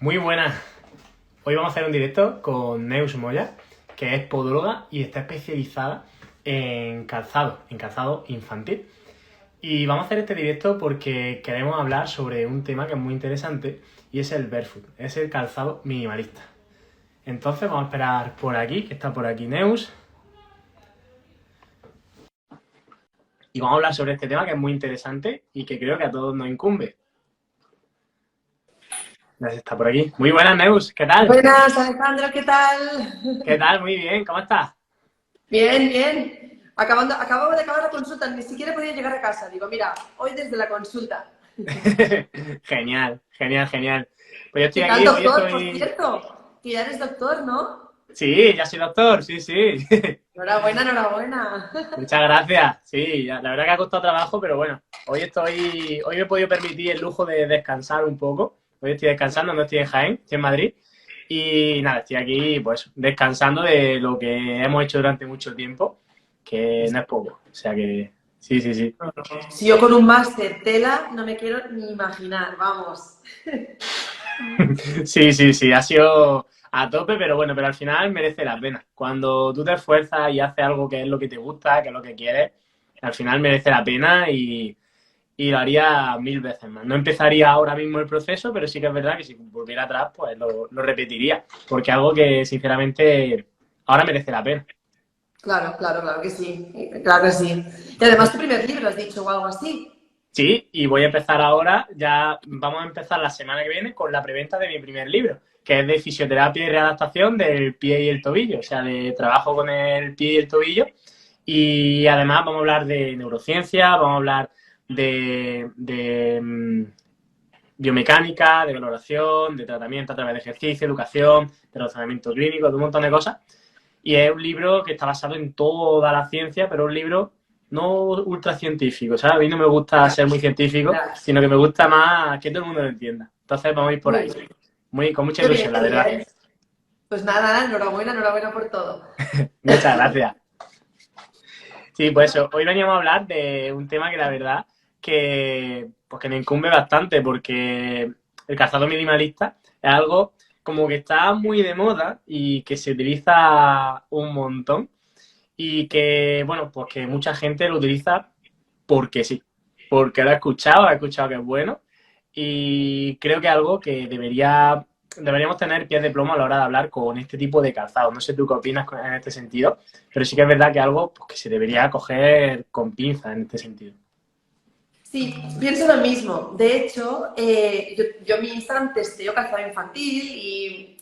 Muy buenas. Hoy vamos a hacer un directo con Neus Moya, que es podóloga y está especializada en calzado infantil. Y vamos a hacer este directo porque queremos hablar sobre un tema que es muy interesante y es el barefoot, es el calzado minimalista. Entonces vamos a esperar por aquí, que está por aquí Neus. Y vamos a hablar sobre este tema que es muy interesante y que creo que a todos nos incumbe. Ya está por aquí. Muy buenas, Neus, ¿qué tal? Buenas, Alejandro, ¿qué tal? ¿Qué tal? Muy bien, ¿cómo estás? Bien, bien. Acababa de acabar la consulta, ni siquiera podía llegar a casa. Digo, mira, hoy desde la consulta. Genial, genial, genial. Pues yo estoy ¿Qué tal, aquí, hoy doctor? Por estoy... cierto, que ya eres doctor, ¿no? Sí, ya soy doctor, sí, sí. Enhorabuena, enhorabuena. Muchas gracias. Sí, la verdad que ha costado trabajo, pero bueno, hoy me he podido permitir el lujo de descansar un poco. Hoy estoy descansando, no estoy en Jaén, estoy en Madrid. Y nada, estoy aquí pues descansando de lo que hemos hecho durante mucho tiempo, que no es poco. O sea que sí, sí, sí. Si yo con un máster tela no me quiero ni imaginar, vamos. Sí, sí, sí, ha sido a tope, pero bueno, pero al final merece la pena. Cuando tú te esfuerzas y haces algo que es lo que te gusta, que es lo que quieres, al final merece la pena y lo haría mil veces más. No empezaría ahora mismo el proceso, pero sí que es verdad que si volviera atrás, pues lo repetiría, porque es algo que sinceramente ahora merece la pena. Claro, claro, claro que sí. Claro que sí. Y además tu primer libro has dicho o algo así. Sí, y voy a empezar ahora, ya vamos a empezar la semana que viene con la preventa de mi primer libro, que es de fisioterapia y readaptación del pie y el tobillo, o sea, de trabajo con el pie y el tobillo. Y además vamos a hablar de neurociencia, vamos a hablar de biomecánica, de valoración, de tratamiento a través de ejercicio, educación, de razonamiento clínico, de un montón de cosas. Y es un libro que está basado en toda la ciencia, pero un libro no ultra científico, ¿sabes? A mí no me gusta Ya, ser muy científico, ya. sino que me gusta más que todo el mundo lo entienda. Entonces vamos a ir por Muy ahí. bien. Con mucha Qué bien, ilusión, la qué verdad. bien. Pues nada, enhorabuena, enhorabuena por todo. Muchas gracias. Sí, pues eso. Hoy veníamos a hablar de un tema que la verdad pues que me incumbe bastante porque el calzado minimalista es algo como que está muy de moda y que se utiliza un montón y que, bueno, pues que mucha gente lo utiliza porque sí, porque lo ha escuchado que es bueno y creo que es algo que deberíamos tener pies de plomo a la hora de hablar con este tipo de calzado. No sé tú qué opinas en este sentido, pero sí que es verdad que es algo pues, que se debería coger con pinza en este sentido. Sí, pienso lo mismo. De hecho, yo en mi Instagram testeo calzado infantil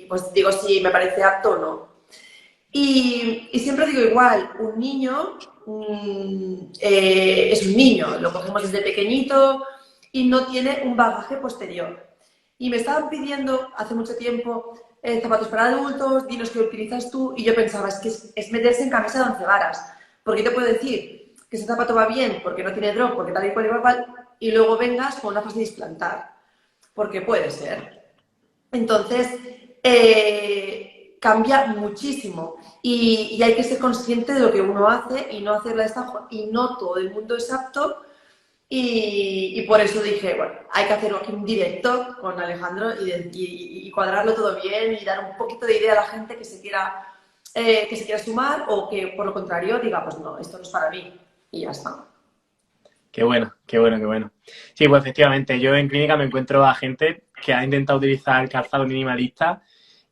pues digo si me parece apto o no. Y siempre digo igual, un niño es un niño, lo cogemos desde pequeñito y no tiene un bagaje posterior. Y me estaban pidiendo hace mucho tiempo zapatos para adultos, dinos qué utilizas tú, y yo pensaba, es que es meterse en camisa de once varas, porque te puedo decir que ese zapato va bien porque no tiene drop, porque tal y cual y cual, y luego vengas con una fase de displantar, porque puede ser. Entonces, cambia muchísimo y hay que ser consciente de lo que uno hace y no hacerla de esta forma. Y no todo el mundo es apto y por eso dije, bueno, hay que hacer aquí un directo con Alejandro y cuadrarlo todo bien y dar un poquito de idea a la gente que se quiera sumar o que por lo contrario diga, pues no, esto no es para mí y ya está. Qué bueno, qué bueno, qué bueno. Sí, pues efectivamente, yo en clínica me encuentro a gente que ha intentado utilizar el calzado minimalista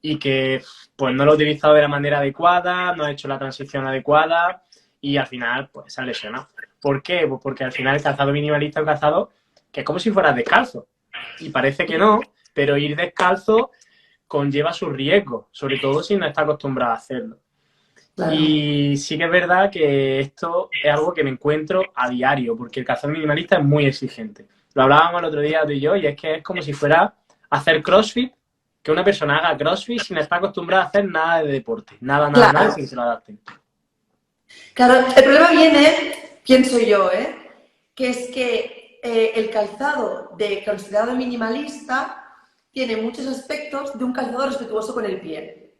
y que pues no lo ha utilizado de la manera adecuada, no ha hecho la transición adecuada y al final pues se ha lesionado. ¿Por qué? Pues porque al final el calzado minimalista es un calzado que es como si fueras descalzo. Y parece que no, pero ir descalzo conlleva sus riesgos, sobre todo si no está acostumbrado a hacerlo. Claro. Y sí que es verdad que esto es algo que me encuentro a diario, porque el calzado minimalista es muy exigente. Lo hablábamos el otro día tú y yo, y es que es como si fuera hacer CrossFit, que una persona haga CrossFit sin estar acostumbrada a hacer nada de deporte. Nada, nada, nada, Claro, sin que se lo adapten. claro, el problema viene, pienso yo, que es que el calzado considerado minimalista tiene muchos aspectos de un calzado respetuoso con el pie,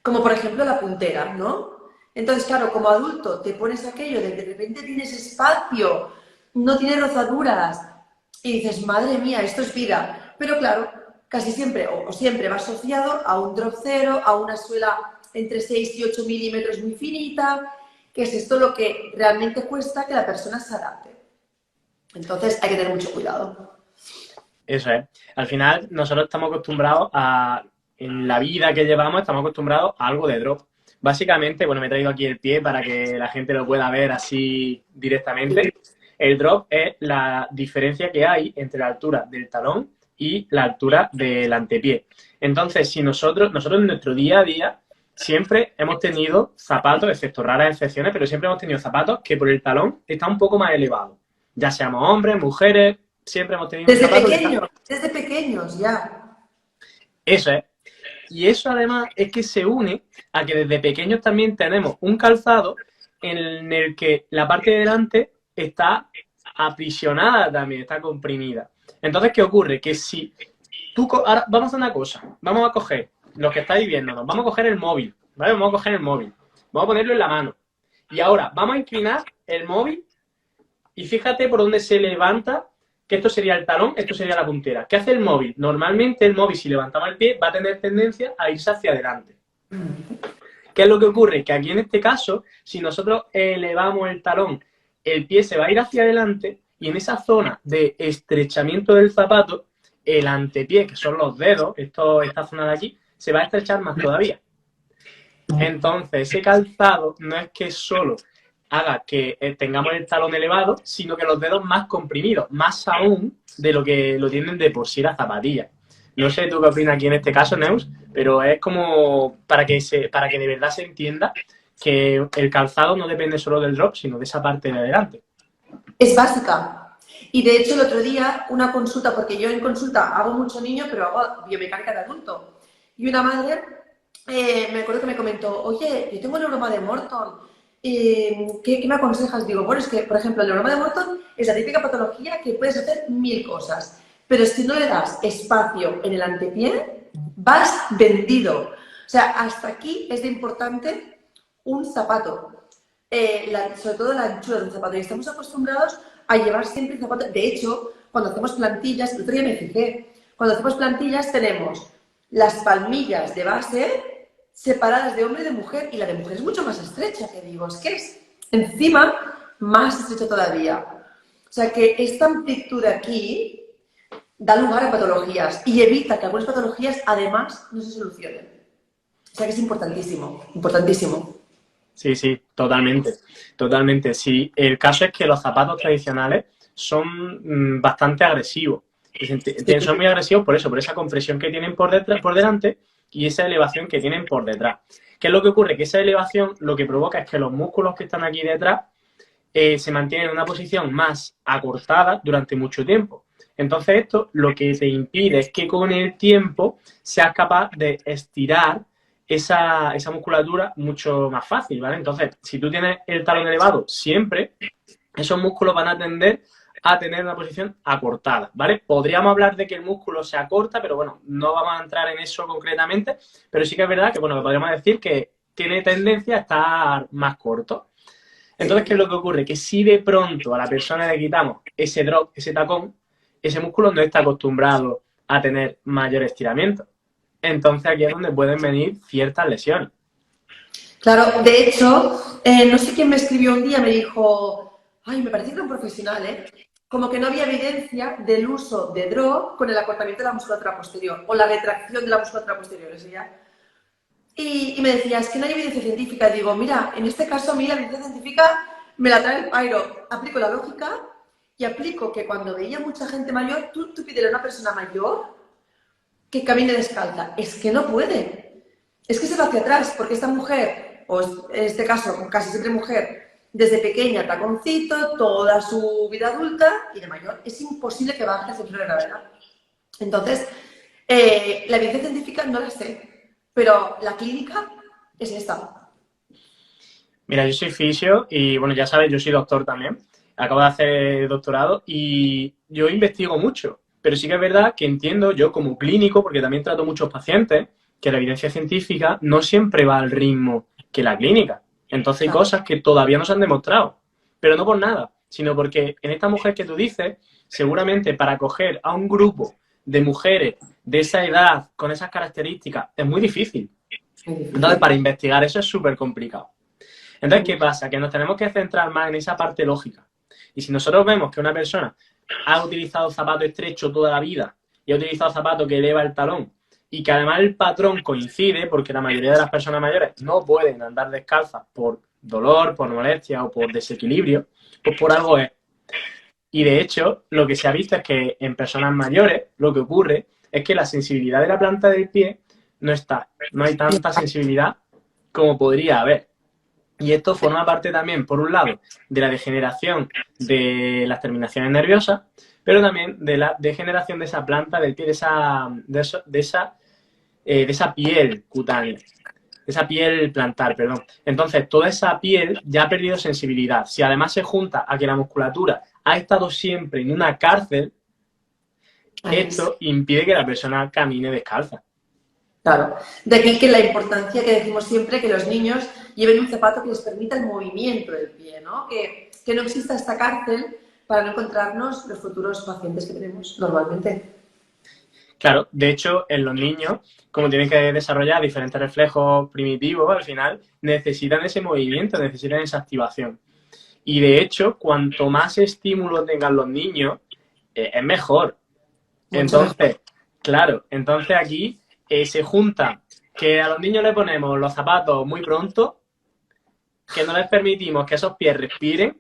como por ejemplo la puntera, ¿no? Entonces, claro, como adulto te pones aquello de repente tienes espacio, no tienes rozaduras y dices, madre mía, esto es vida. Pero claro, casi siempre o siempre va asociado a un drop cero, a una suela entre 6 y 8 milímetros muy finita, que es esto lo que realmente cuesta que la persona se adapte. Entonces hay que tener mucho cuidado. Eso es. Al final, nosotros estamos acostumbrados a, en la vida que llevamos, estamos acostumbrados a algo de drop. Básicamente, bueno, me he traído aquí el pie para que la gente lo pueda ver así directamente. El drop es la diferencia que hay entre la altura del talón y la altura del antepié. Entonces, si nosotros en nuestro día a día siempre hemos tenido zapatos, excepto raras excepciones, pero siempre hemos tenido zapatos que por el talón está un poco más elevado. Ya seamos hombres, mujeres, siempre hemos tenido un zapato Desde pequeños, ya. Eso es. Y eso además es que se une a que desde pequeños también tenemos un calzado en el que la parte de delante está aprisionada también, está comprimida. Entonces, ¿qué ocurre? Que si tú... Ahora, vamos a hacer una cosa. Vamos a coger, los que estáis viéndonos, vamos a coger el móvil, ¿vale? Vamos a coger el móvil. Vamos a ponerlo en la mano. Y ahora, vamos a inclinar el móvil y fíjate por dónde se levanta, que esto sería el talón, esto sería la puntera. ¿Qué hace el móvil? Normalmente el móvil, si levantamos el pie, va a tener tendencia a irse hacia adelante. ¿Qué es lo que ocurre? Que aquí en este caso, si nosotros elevamos el talón, el pie se va a ir hacia adelante y en esa zona de estrechamiento del zapato, el antepié, que son los dedos, esta zona de aquí, se va a estrechar más todavía. Entonces, ese calzado no es que solo haga que tengamos el talón elevado, sino que los dedos más comprimidos, más aún de lo que lo tienen de por sí la zapatilla. No sé tú qué opinas aquí en este caso, Neus, pero es como para que de verdad se entienda que el calzado no depende solo del drop, sino de esa parte de adelante. Es básica. Y de hecho el otro día una consulta, porque yo en consulta hago mucho niño, pero hago biomecánica de adulto. Y una madre, me acuerdo que me comentó, oye, yo tengo el neuroma de Morton. ¿Qué me aconsejas? Digo, bueno, es que, por ejemplo, el neuroma de Morton es la típica patología que puedes hacer 1000 cosas, pero si no le das espacio en el antepié, vas vendido. O sea, hasta aquí es de importante un zapato, sobre todo la anchura del zapato. Y estamos acostumbrados a llevar siempre el zapato. De hecho, cuando hacemos plantillas, el otro día me fijé, cuando hacemos plantillas tenemos las palmillas de base separadas de hombre y de mujer, y la de mujer es mucho más estrecha, que digo, es que es encima más estrecha todavía. O sea que esta amplitud de aquí da lugar a patologías y evita que algunas patologías además no se solucionen. O sea que es importantísimo, importantísimo. Sí, sí, totalmente, totalmente. Sí, el caso es que los zapatos tradicionales son bastante agresivos. Son muy agresivos por eso, por esa compresión que tienen por detrás, por delante, y esa elevación que tienen por detrás. ¿Qué es lo que ocurre? Que esa elevación lo que provoca es que los músculos que están aquí detrás se mantienen en una posición más acortada durante mucho tiempo. Entonces esto lo que te impide es que con el tiempo seas capaz de estirar esa musculatura mucho más fácil, ¿vale? Entonces, si tú tienes el talón elevado siempre, esos músculos van a tender a tener una posición acortada, ¿vale? Podríamos hablar de que el músculo se acorta, pero bueno, no vamos a entrar en eso concretamente, pero sí que es verdad que, bueno, que podríamos decir que tiene tendencia a estar más corto. Entonces, ¿qué es lo que ocurre? Que si de pronto a la persona le quitamos ese drop, ese tacón, ese músculo no está acostumbrado a tener mayor estiramiento. Entonces, aquí es donde pueden venir ciertas lesiones. Claro, de hecho, no sé quién me escribió un día, me dijo, ay, me parece que era un profesional, como que no había evidencia del uso de drop con el acortamiento de la musculatura posterior o la retracción de la musculatura posterior, eso ya. Y me decía, es que no hay evidencia científica. Digo, mira, en este caso a mí la evidencia científica me la trae el pairo. Aplico la lógica y aplico que cuando veía mucha gente mayor, tú pídele a una persona mayor que camine descalza. Es que no puede. Es que se va hacia atrás, porque esta mujer, o en este caso casi siempre mujer, desde pequeña taconcito, toda su vida adulta y de mayor, es imposible que baje el centro de gravedad. Entonces, la evidencia científica no la sé, pero la clínica es esta. Mira, yo soy fisio y, bueno, ya sabes, yo soy doctor también. Acabo de hacer doctorado y yo investigo mucho, pero sí que es verdad que entiendo yo como clínico, porque también trato muchos pacientes, que la evidencia científica no siempre va al ritmo que la clínica. Entonces hay cosas que todavía no se han demostrado, pero no por nada, sino porque en esta mujer que tú dices, seguramente para coger a un grupo de mujeres de esa edad, con esas características, es muy difícil. Entonces, para investigar eso es súper complicado. Entonces, ¿qué pasa? Que nos tenemos que centrar más en esa parte lógica. Y si nosotros vemos que una persona ha utilizado zapato estrecho toda la vida y ha utilizado zapato que eleva el talón y que además el patrón coincide, porque la mayoría de las personas mayores no pueden andar descalzas por dolor, por molestia o por desequilibrio, pues por algo es. Y de hecho, lo que se ha visto es que en personas mayores lo que ocurre es que la sensibilidad de la planta del pie no está, no hay tanta sensibilidad como podría haber. Y esto forma parte también, por un lado, de la degeneración de las terminaciones nerviosas, pero también de la degeneración de esa planta del pie, de esa piel cutánea, de esa piel plantar, perdón. Entonces, toda esa piel ya ha perdido sensibilidad. Si además se junta a que la musculatura ha estado siempre en una cárcel, esto impide que la persona camine descalza. Claro, de aquí que la importancia que decimos siempre que los niños lleven un zapato que les permita el movimiento del pie, ¿no? Que no exista esta cárcel para no encontrarnos los futuros pacientes que tenemos normalmente. Claro, de hecho, en los niños, como tienen que desarrollar diferentes reflejos primitivos, al final necesitan ese movimiento, necesitan esa activación. Y de hecho, cuanto más estímulo tengan los niños, es mejor. Entonces, claro, entonces aquí se junta que a los niños le ponemos los zapatos muy pronto, que no les permitimos que esos pies respiren,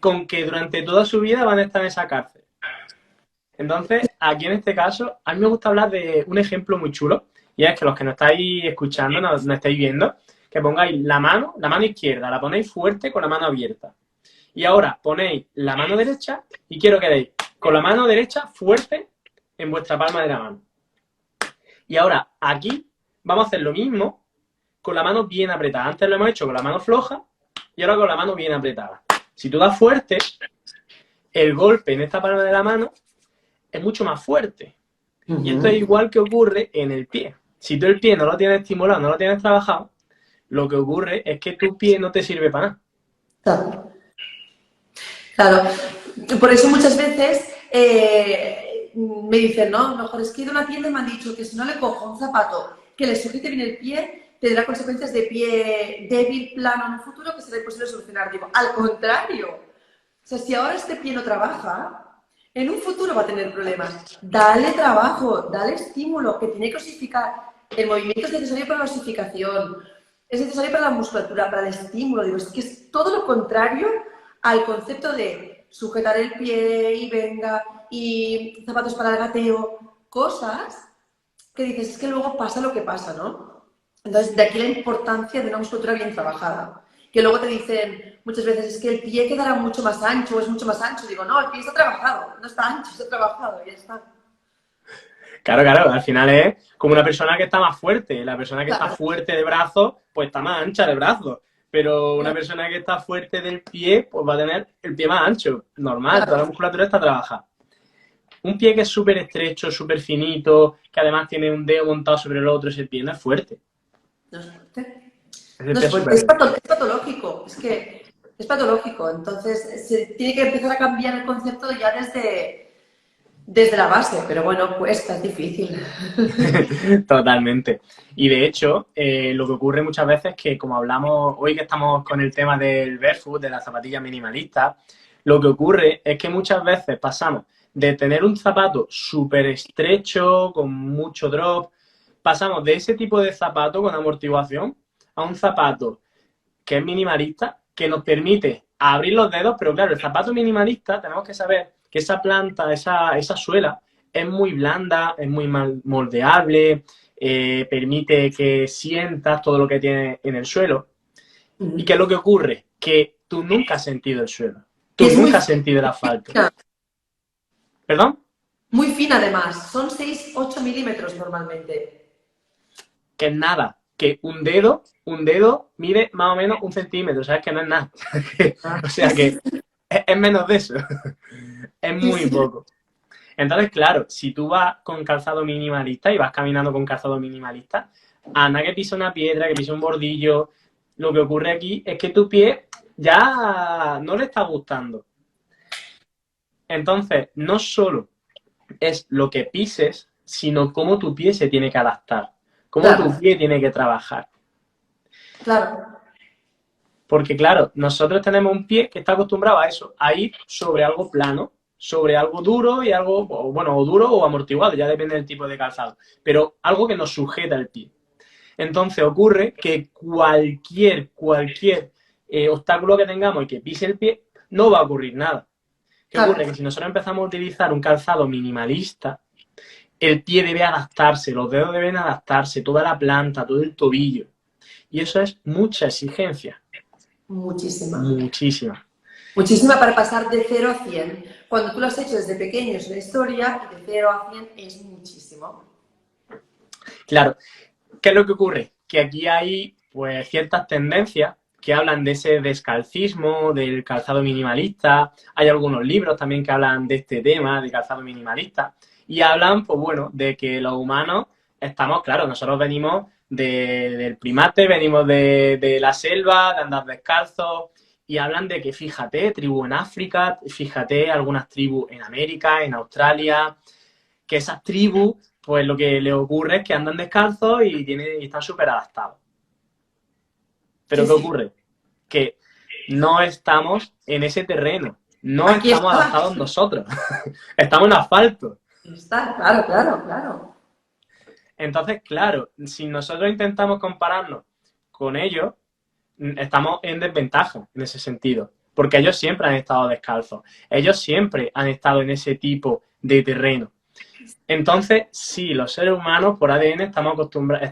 con que durante toda su vida van a estar en esa cárcel. Entonces, aquí en este caso, a mí me gusta hablar de un ejemplo muy chulo, y es que los que nos estáis escuchando, nos estáis viendo, que pongáis la mano izquierda, la ponéis fuerte con la mano abierta. Y ahora ponéis la mano derecha y quiero que deis con la mano derecha fuerte en vuestra palma de la mano. Y ahora aquí vamos a hacer lo mismo con la mano bien apretada. Antes lo hemos hecho con la mano floja y ahora con la mano bien apretada. Si tú das fuerte, el golpe en esta palma de la mano es mucho más fuerte. Y esto es igual que ocurre en el pie. Si tú el pie no lo tienes estimulado, no lo tienes trabajado, lo que ocurre es que tu pie no te sirve para nada. Claro. Claro. Por eso muchas veces me dicen, no, mejor es que he ido a una tienda y me han dicho que si no le cojo un zapato que le sujete bien el pie, tendrá consecuencias de pie débil, plano en un futuro que será imposible solucionar. Digo, al contrario. O sea, si ahora este pie no trabaja, en un futuro va a tener problemas. Dale trabajo, dale estímulo, que tiene que osificar. El movimiento es necesario para la osificación, es necesario para la musculatura, para el estímulo. Digo, es que es todo lo contrario al concepto de sujetar el pie y venga, y zapatos para el gateo, cosas que dices, es que luego pasa lo que pasa, ¿no? Entonces, de aquí la importancia de una musculatura bien trabajada. Que luego te dicen muchas veces, es que el pie quedará mucho más ancho o es mucho más ancho. Digo, no, el pie está trabajado, no está ancho, está trabajado, y ya está. Claro, al final es como una persona que está más fuerte. La persona que está fuerte de brazos, pues está más ancha de brazos. Pero una persona que está fuerte del pie, pues va a tener el pie más ancho. Normal, toda la musculatura está trabajada. Un pie que es súper estrecho, súper finito, que además tiene un dedo montado sobre el otro, ese pie no es fuerte. No es fuerte. Es patológico, es que es patológico. Entonces, se tiene que empezar a cambiar el concepto ya desde la base, pero bueno, cuesta, es difícil. Totalmente. Y de hecho, lo que ocurre muchas veces es que, como hablamos hoy que estamos con el tema del barefoot, de la zapatilla minimalista, lo que ocurre es que muchas veces pasamos de tener un zapato súper estrecho, con mucho drop, pasamos de ese tipo de zapato con amortiguación a un zapato que es minimalista, que nos permite abrir los dedos, pero claro, el zapato minimalista tenemos que saber que esa planta, esa suela, es muy blanda, es muy moldeable, permite que sientas todo lo que tiene en el suelo. ¿Y qué es lo que ocurre? Que tú nunca has sentido el suelo. Tú nunca has sentido el asfalto. ¿Perdón? Muy fina además, son 6-8 milímetros normalmente. Que es nada, que un dedo mide más o menos 1 centímetro, ¿sabes? Que no es nada. O sea que es menos de eso. Es muy poco. Entonces, claro, si tú vas con calzado minimalista y vas caminando con calzado minimalista, a nada que pisa una piedra, que pisa un bordillo, lo que ocurre aquí es que tu pie ya no le está gustando. Entonces, no solo es lo que pises, sino cómo tu pie se tiene que adaptar, cómo Claro, tu pie tiene que trabajar. claro, Porque claro, nosotros tenemos un pie que está acostumbrado a eso, a ir sobre algo plano, sobre algo duro y algo, bueno, o duro o amortiguado, ya depende del tipo de calzado, pero algo que nos sujeta el pie. Entonces ocurre que cualquier obstáculo que tengamos y que pise el pie, no va a ocurrir nada. ¿Qué ocurre? claro. Que si nosotros empezamos a utilizar un calzado minimalista, el pie debe adaptarse, los dedos deben adaptarse, toda la planta, todo el tobillo. Y eso es mucha exigencia, Muchísima. muchísima. Muchísima para pasar de 0 a 100. Cuando tú lo has hecho desde pequeño es una historia y de 0 a 100 es muchísimo. Claro, ¿qué es lo que ocurre? Que aquí hay pues ciertas tendencias que hablan de ese descalcismo, del calzado minimalista. Hay algunos libros también que hablan de este tema, de calzado minimalista. Y hablan, pues bueno, de que los humanos estamos, claro, nosotros venimos del primate, venimos de la selva, de andar descalzos. Y hablan de que, fíjate, tribu en África, fíjate, algunas tribus en América, en Australia, que esas tribus, pues lo que les ocurre es que andan descalzos y están súper adaptados. Sí, Pero ¿qué sí. ocurre? Que no estamos en ese terreno, no Aquí estamos está. adaptados nosotros, estamos en asfalto. Está, claro, claro, claro. Entonces, claro, si nosotros intentamos compararnos con ellos, estamos en desventaja en ese sentido, porque ellos siempre han estado descalzos, ellos siempre han estado en ese tipo de terreno. Entonces, sí, los seres humanos por ADN estamos acostumbrados,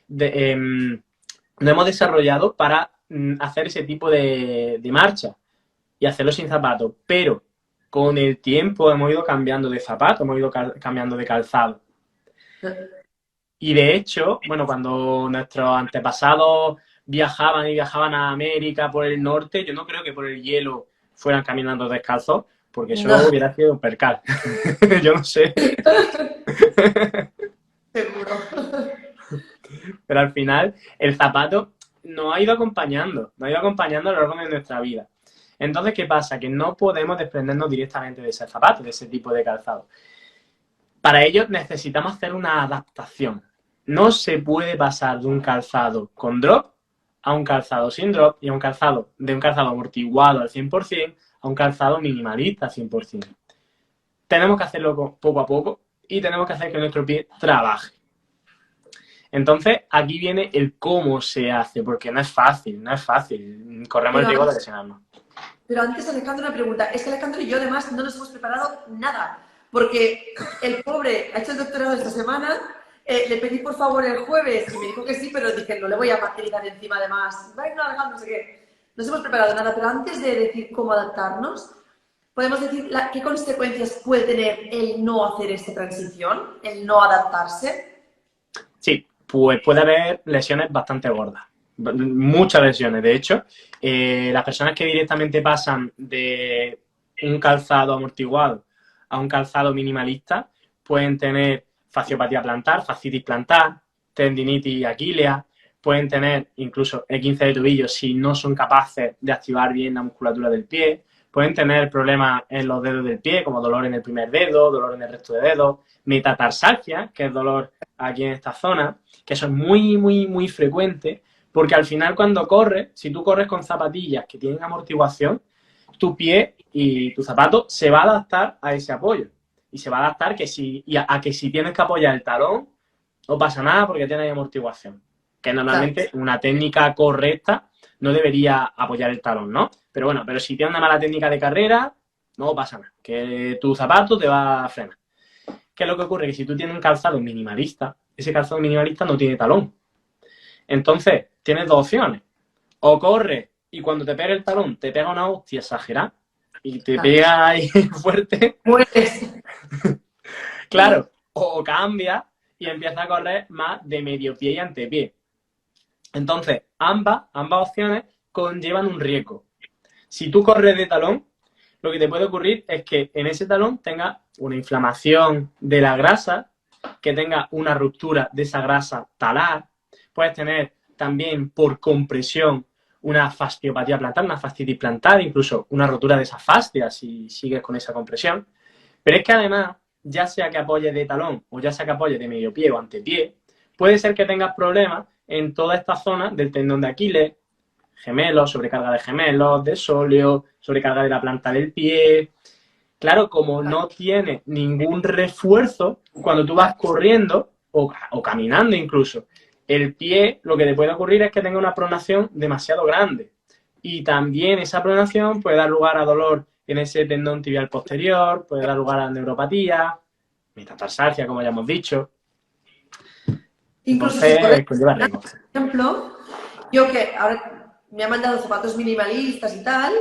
nos hemos desarrollado para hacer ese tipo de marcha y hacerlo sin zapatos, pero con el tiempo hemos ido cambiando de zapatos, hemos ido cambiando de calzado. Y de hecho, bueno, cuando nuestros antepasados viajaban a América por el norte, yo no creo que por el hielo fueran caminando descalzos, porque eso No, hubiera sido un percal. Yo no sé. seguro. Pero al final, el zapato nos ha ido acompañando a lo largo de nuestra vida. Entonces, ¿qué pasa? Que no podemos desprendernos directamente de ese zapato, de ese tipo de calzado. Para ello necesitamos hacer una adaptación. No se puede pasar de un calzado con drop a un calzado sin drop y a un calzado amortiguado al 100% a un calzado minimalista al 100%. Tenemos que hacerlo poco a poco y tenemos que hacer que nuestro pie trabaje. Entonces, aquí viene el cómo se hace, porque no es fácil, no es fácil. Corremos el Pero riesgo de antes, lesionarnos. pero antes, Alejandro, una pregunta. Es que Alejandro y yo, además, no nos hemos preparado nada. Porque el pobre ha hecho el doctorado esta semana. Le pedí por favor el jueves y me dijo que sí, pero dije, no le voy a martirizar encima además. Venga, Alejandro, no sé qué. No nos hemos preparado nada, pero antes de decir cómo adaptarnos, podemos decir qué consecuencias puede tener el no hacer esta transición, el no adaptarse. Sí, pues puede haber lesiones bastante gordas. Muchas lesiones, de hecho. Las personas que directamente pasan de un calzado amortiguado a un calzado minimalista pueden tener fasciopatía plantar, fascitis plantar, tendinitis aquilea, pueden tener incluso E15 de tobillo si no son capaces de activar bien la musculatura del pie, pueden tener problemas en los dedos del pie, como dolor en el primer dedo, dolor en el resto de dedos, metatarsalgia, que es dolor aquí en esta zona, que eso es muy frecuente, porque al final cuando corres, si tú corres con zapatillas que tienen amortiguación, tu pie y tu zapato se va a adaptar a ese apoyo. Y se va a adaptar a que si tienes que apoyar el talón, no pasa nada porque tienes amortiguación. Que Claro, normalmente una técnica correcta no debería apoyar el talón, ¿no? Pero bueno, pero si tienes una mala técnica de carrera, no pasa nada. Que tu zapato te va a frenar. ¿Qué es lo que ocurre? Que si tú tienes un calzado minimalista, ese calzado minimalista no tiene talón. Entonces, tienes dos opciones. O corres y cuando te pega el talón te pega una hostia exagerada y te claro. pega ahí fuerte, Mueres. claro, o cambia y empieza a correr más de medio pie y antepié. Entonces, ambas opciones conllevan un riesgo. Si tú corres de talón, lo que te puede ocurrir es que en ese talón tenga una inflamación de la grasa, que tenga una ruptura de esa grasa talar, puedes tener también por compresión una fasciopatía plantar, una fascitis plantar, incluso una rotura de esa fascia si sigues con esa compresión. Pero es que además ya sea que apoye de talón o ya sea que apoye de medio pie o antepié, puede ser que tengas problemas en toda esta zona del tendón de Aquiles, gemelos, sobrecarga de gemelos, de sóleo, sobrecarga de la planta del pie. Claro, como no tiene ningún refuerzo, cuando tú vas corriendo o caminando incluso, el pie lo que te puede ocurrir es que tenga una pronación demasiado grande. Y también esa pronación puede dar lugar a dolor en ese tendón tibial posterior, puede dar lugar a neuropatía, metatarsalgia, como ya hemos dicho. Incluso si corres, Entonces, conlleva por riesgo. ejemplo, yo que ahora me han mandado zapatos minimalistas y tal,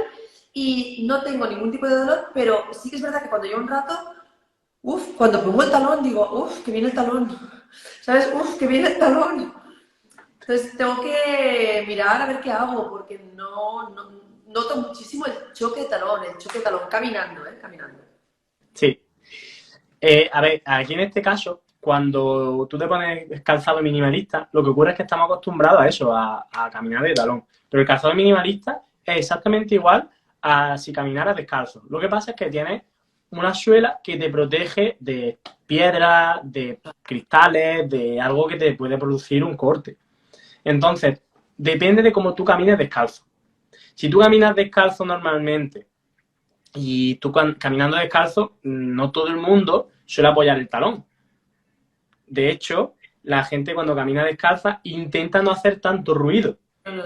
y no tengo ningún tipo de dolor, pero sí que es verdad que cuando llevo un rato, cuando pongo el talón, digo, que viene el talón, ¿sabes? Que viene el talón. Entonces tengo que mirar a ver qué hago, porque noto muchísimo el choque de talón, caminando, caminando. Sí. A ver, aquí en este caso, cuando tú te pones calzado minimalista, lo que ocurre es que estamos acostumbrados a eso, a caminar de talón. Pero el calzado minimalista es exactamente igual a si caminaras descalzo. Lo que pasa es que tienes una suela que te protege de piedras, de cristales, de algo que te puede producir un corte. Entonces, depende de cómo tú camines descalzo. Si tú caminas descalzo normalmente y tú caminando descalzo, no todo el mundo suele apoyar el talón. De hecho, la gente cuando camina descalza intenta no hacer tanto ruido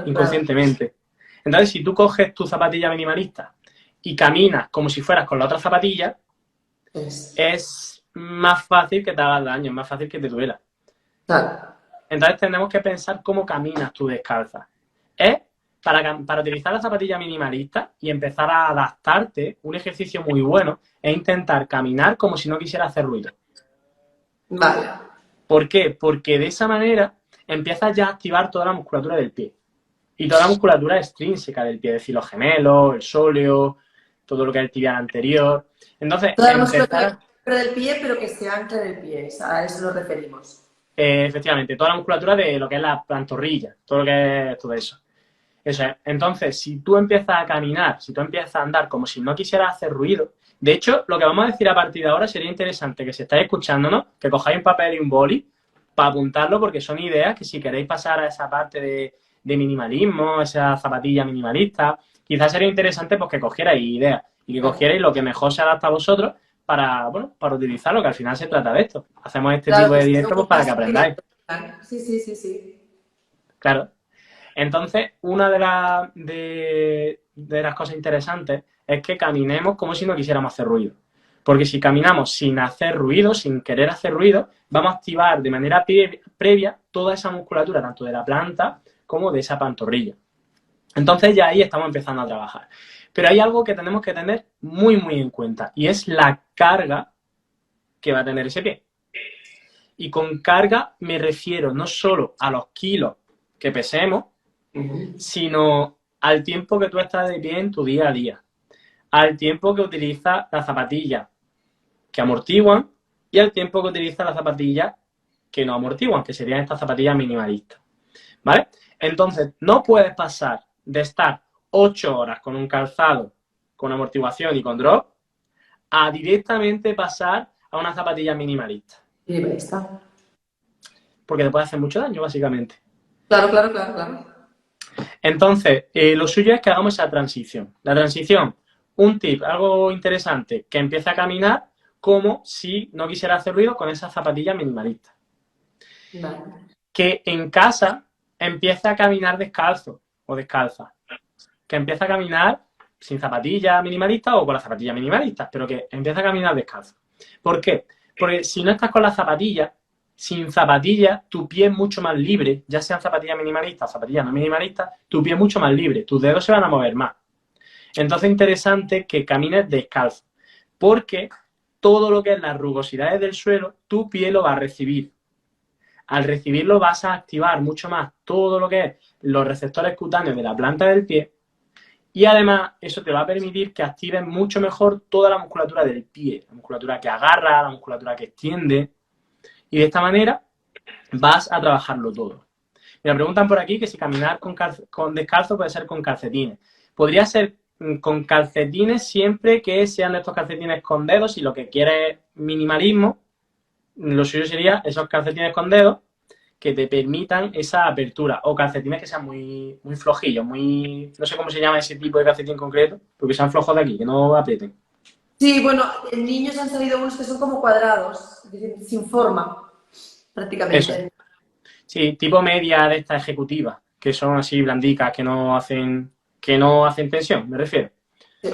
inconscientemente. Entonces, si tú coges tu zapatilla minimalista y caminas como si fueras con la otra zapatilla, es más fácil que te hagas daño, es más fácil que te duela. Claro. Entonces, tenemos que pensar cómo caminas tú descalza. Es para utilizar la zapatilla minimalista y empezar a adaptarte, un ejercicio muy bueno es intentar caminar como si no quisiera hacer ruido. Vale. ¿Por qué? Porque de esa manera empiezas ya a activar toda la musculatura del pie. Y toda la musculatura extrínseca del pie, es decir, los gemelos, el sóleo, todo lo que es el tibial anterior. Entonces, Toda la musculatura del pie, pero que se ancla en el pie, a eso nos referimos. Efectivamente, toda la musculatura de lo que es la pantorrilla, todo lo que es todo eso. Eso es. Entonces, si tú empiezas a caminar, si tú empiezas a andar como si no quisieras hacer ruido, de hecho, lo que vamos a decir a partir de ahora sería interesante que si estáis escuchándonos, que cojáis un papel y un boli para apuntarlo, porque son ideas que si queréis pasar a esa parte de minimalismo, esa zapatilla minimalista, quizás sería interesante pues que cogierais ideas y que cogierais lo que mejor se adapta a vosotros para, bueno, para utilizarlo, que al final se trata de esto. Hacemos este tipo de directos pues, para que aprendáis. Sí. Claro. Entonces, una de las cosas interesantes es que caminemos como si no quisiéramos hacer ruido. Porque si caminamos sin hacer ruido, sin querer hacer ruido, vamos a activar de manera previa toda esa musculatura, tanto de la planta como de esa pantorrilla. Entonces ya ahí estamos empezando a trabajar. Pero hay algo que tenemos que tener muy, muy en cuenta y es la carga que va a tener ese pie. Y con carga me refiero no solo a los kilos que pesemos, sino al tiempo que tú estás de pie en tu día a día, al tiempo que utilizas las zapatillas que amortiguan y al tiempo que utilizas las zapatillas que no amortiguan, que serían estas zapatillas minimalistas. ¿Vale? Entonces, no puedes pasar de estar 8 horas con un calzado con amortiguación y con drop a directamente pasar a una zapatilla minimalista. Minimalista. Porque te puede hacer mucho daño, básicamente. Claro. Entonces, lo suyo es que hagamos esa transición. La transición, un tip, algo interesante, que empiece a caminar como si no quisiera hacer ruido con esas zapatillas minimalistas. Vale. Que en casa empiece a caminar descalzo o descalza. Que empiece a caminar sin zapatillas minimalistas o con las zapatillas minimalistas, pero que empiece a caminar descalzo. ¿Por qué? Porque si no estás con las zapatillas, sin zapatillas, tu pie es mucho más libre, ya sean zapatillas minimalistas o zapatillas no minimalistas, tu pie es mucho más libre, tus dedos se van a mover más. Entonces es interesante que camines descalzo, porque todo lo que es las rugosidades del suelo, tu pie lo va a recibir. Al recibirlo vas a activar mucho más todo lo que es los receptores cutáneos de la planta del pie y además eso te va a permitir que actives mucho mejor toda la musculatura del pie, la musculatura que agarra, la musculatura que extiende. Y de esta manera vas a trabajarlo todo. Me preguntan por aquí que si caminar con descalzo puede ser con calcetines. Podría ser con calcetines siempre que sean de estos calcetines con dedos. Si lo que quieres es minimalismo, lo suyo sería esos calcetines con dedos que te permitan esa apertura. O calcetines que sean muy, muy flojillos, muy... No sé cómo se llama ese tipo de calcetín concreto, porque sean flojos de aquí, que no aprieten. Sí, bueno, en niños han salido unos que son como cuadrados, es decir, sin forma, Eso es. prácticamente. Sí, tipo media de estas ejecutivas, que son así blandicas, que no hacen tensión, me refiero. Sí.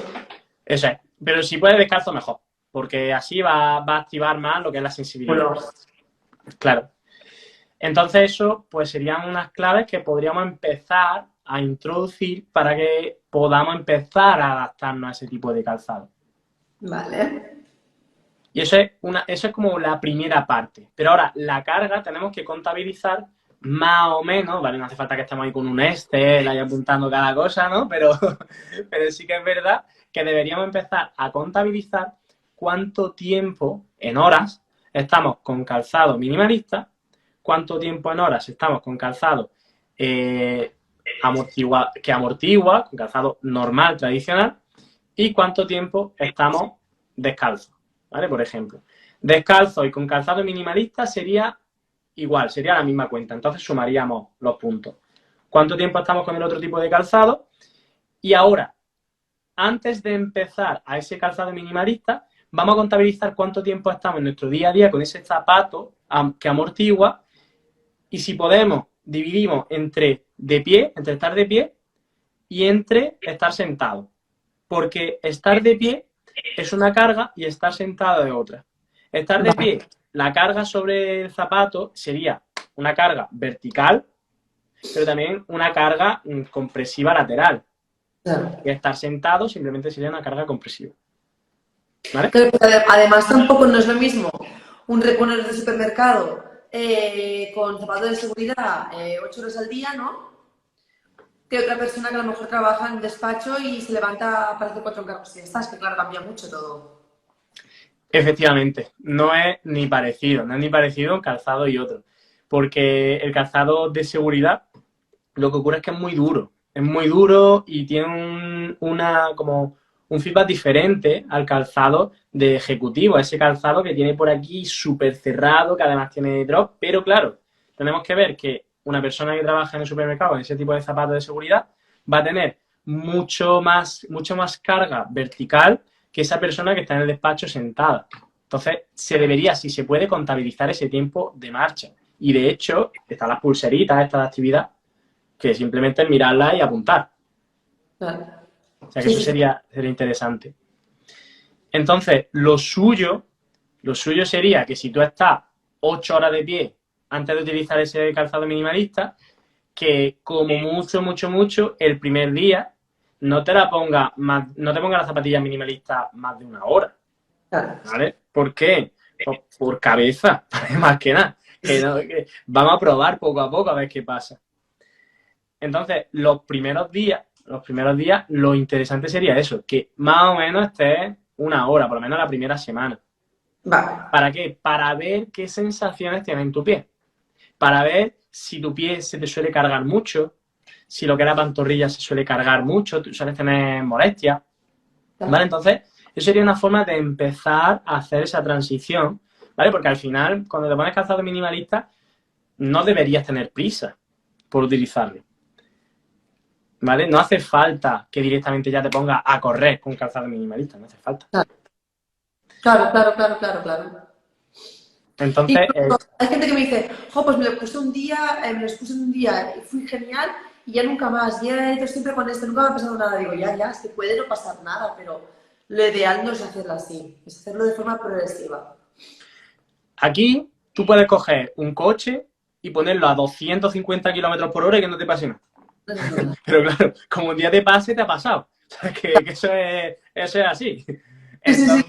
Eso es. Pero si puedes descalzo, mejor. Porque así va a activar más lo que es la sensibilidad. Bueno, Claro. Entonces eso, pues serían unas claves que podríamos empezar a introducir para que podamos empezar a adaptarnos a ese tipo de calzado. vale. Y eso es como la primera parte. Pero ahora, la carga tenemos que contabilizar más o menos, ¿vale? No hace falta que estemos ahí con un Excel ahí apuntando cada cosa, ¿no? Pero sí que es verdad que deberíamos empezar a contabilizar cuánto tiempo en horas estamos con calzado minimalista, cuánto tiempo en horas estamos con calzado que amortigua, con calzado normal, tradicional, y cuánto tiempo estamos descalzos, ¿vale? Por ejemplo, descalzo y con calzado minimalista sería igual, sería la misma cuenta. Entonces sumaríamos los puntos. ¿Cuánto tiempo estamos con el otro tipo de calzado? Y ahora, antes de empezar a ese calzado minimalista, vamos a contabilizar cuánto tiempo estamos en nuestro día a día con ese zapato que amortigua, y si podemos, dividimos entre de pie, entre estar de pie y entre estar sentado. Porque estar de pie es una carga y estar sentado es otra. Estar de Vale. pie, la carga sobre el zapato sería una carga vertical, pero también una carga compresiva lateral. Claro. Y estar sentado simplemente sería una carga compresiva. ¿Vale? Pero además tampoco no es lo mismo un reponedor de supermercado con zapatos de seguridad 8 horas al día, ¿no? Que otra persona que a lo mejor trabaja en un despacho y se levanta para hacer 4 encargos y ya está. Es que claro, cambia mucho todo. Efectivamente, no es ni parecido, no es ni parecido un calzado y otro. Porque el calzado de seguridad, lo que ocurre es que es muy duro y tiene como un feedback diferente al calzado de ejecutivo, ese calzado que tiene por aquí súper cerrado, que además tiene drop, pero claro, tenemos que ver que una persona que trabaja en el supermercado en ese tipo de zapatos de seguridad va a tener mucho más carga vertical que esa persona que está en el despacho sentada. Entonces, se debería, si se puede, contabilizar ese tiempo de marcha. Y de hecho, están las pulseritas, esta de actividad, que simplemente es mirarla y apuntar. Claro. O sea que Sí, eso sí, sí. sería interesante. Entonces, lo suyo sería que si tú estás 8 horas de pie antes de utilizar ese calzado minimalista, que como mucho, mucho, mucho, el primer día no te ponga las zapatillas minimalistas más de una hora. Claro. ¿Vale? ¿Por qué? Por cabeza, más que nada. Que vamos a probar poco a poco a ver qué pasa. Entonces, los primeros días, lo interesante sería eso, que más o menos estés una hora, por lo menos la primera semana. Vale. ¿Para qué? Para ver qué sensaciones tiene en tu pie. Para ver si tu pie se te suele cargar mucho, si lo que era pantorrilla se suele cargar mucho, tú sueles tener molestias. ¿Vale? Claro. Entonces, eso sería una forma de empezar a hacer esa transición, ¿vale? Porque al final, cuando te pones calzado minimalista, no deberías tener prisa por utilizarlo, ¿vale? No hace falta que directamente ya te pongas a correr con calzado minimalista, no hace falta. Claro, claro, claro, claro, claro. Entonces, Incluso hay gente que me dice, jo, pues me lo puse un día, me los puse en un día y fui genial y ya nunca más. Ya he ido siempre con esto, nunca me ha pasado nada. Digo, ya, es que puede no pasar nada, pero lo ideal no es hacerlo así, es hacerlo de forma progresiva. aquí tú puedes coger un coche y ponerlo a 250 kilómetros por hora y que no te pase nada. No es nada. Pero claro, como un día te pase, te ha pasado. O sea, que eso es así. Sí, sí, sí.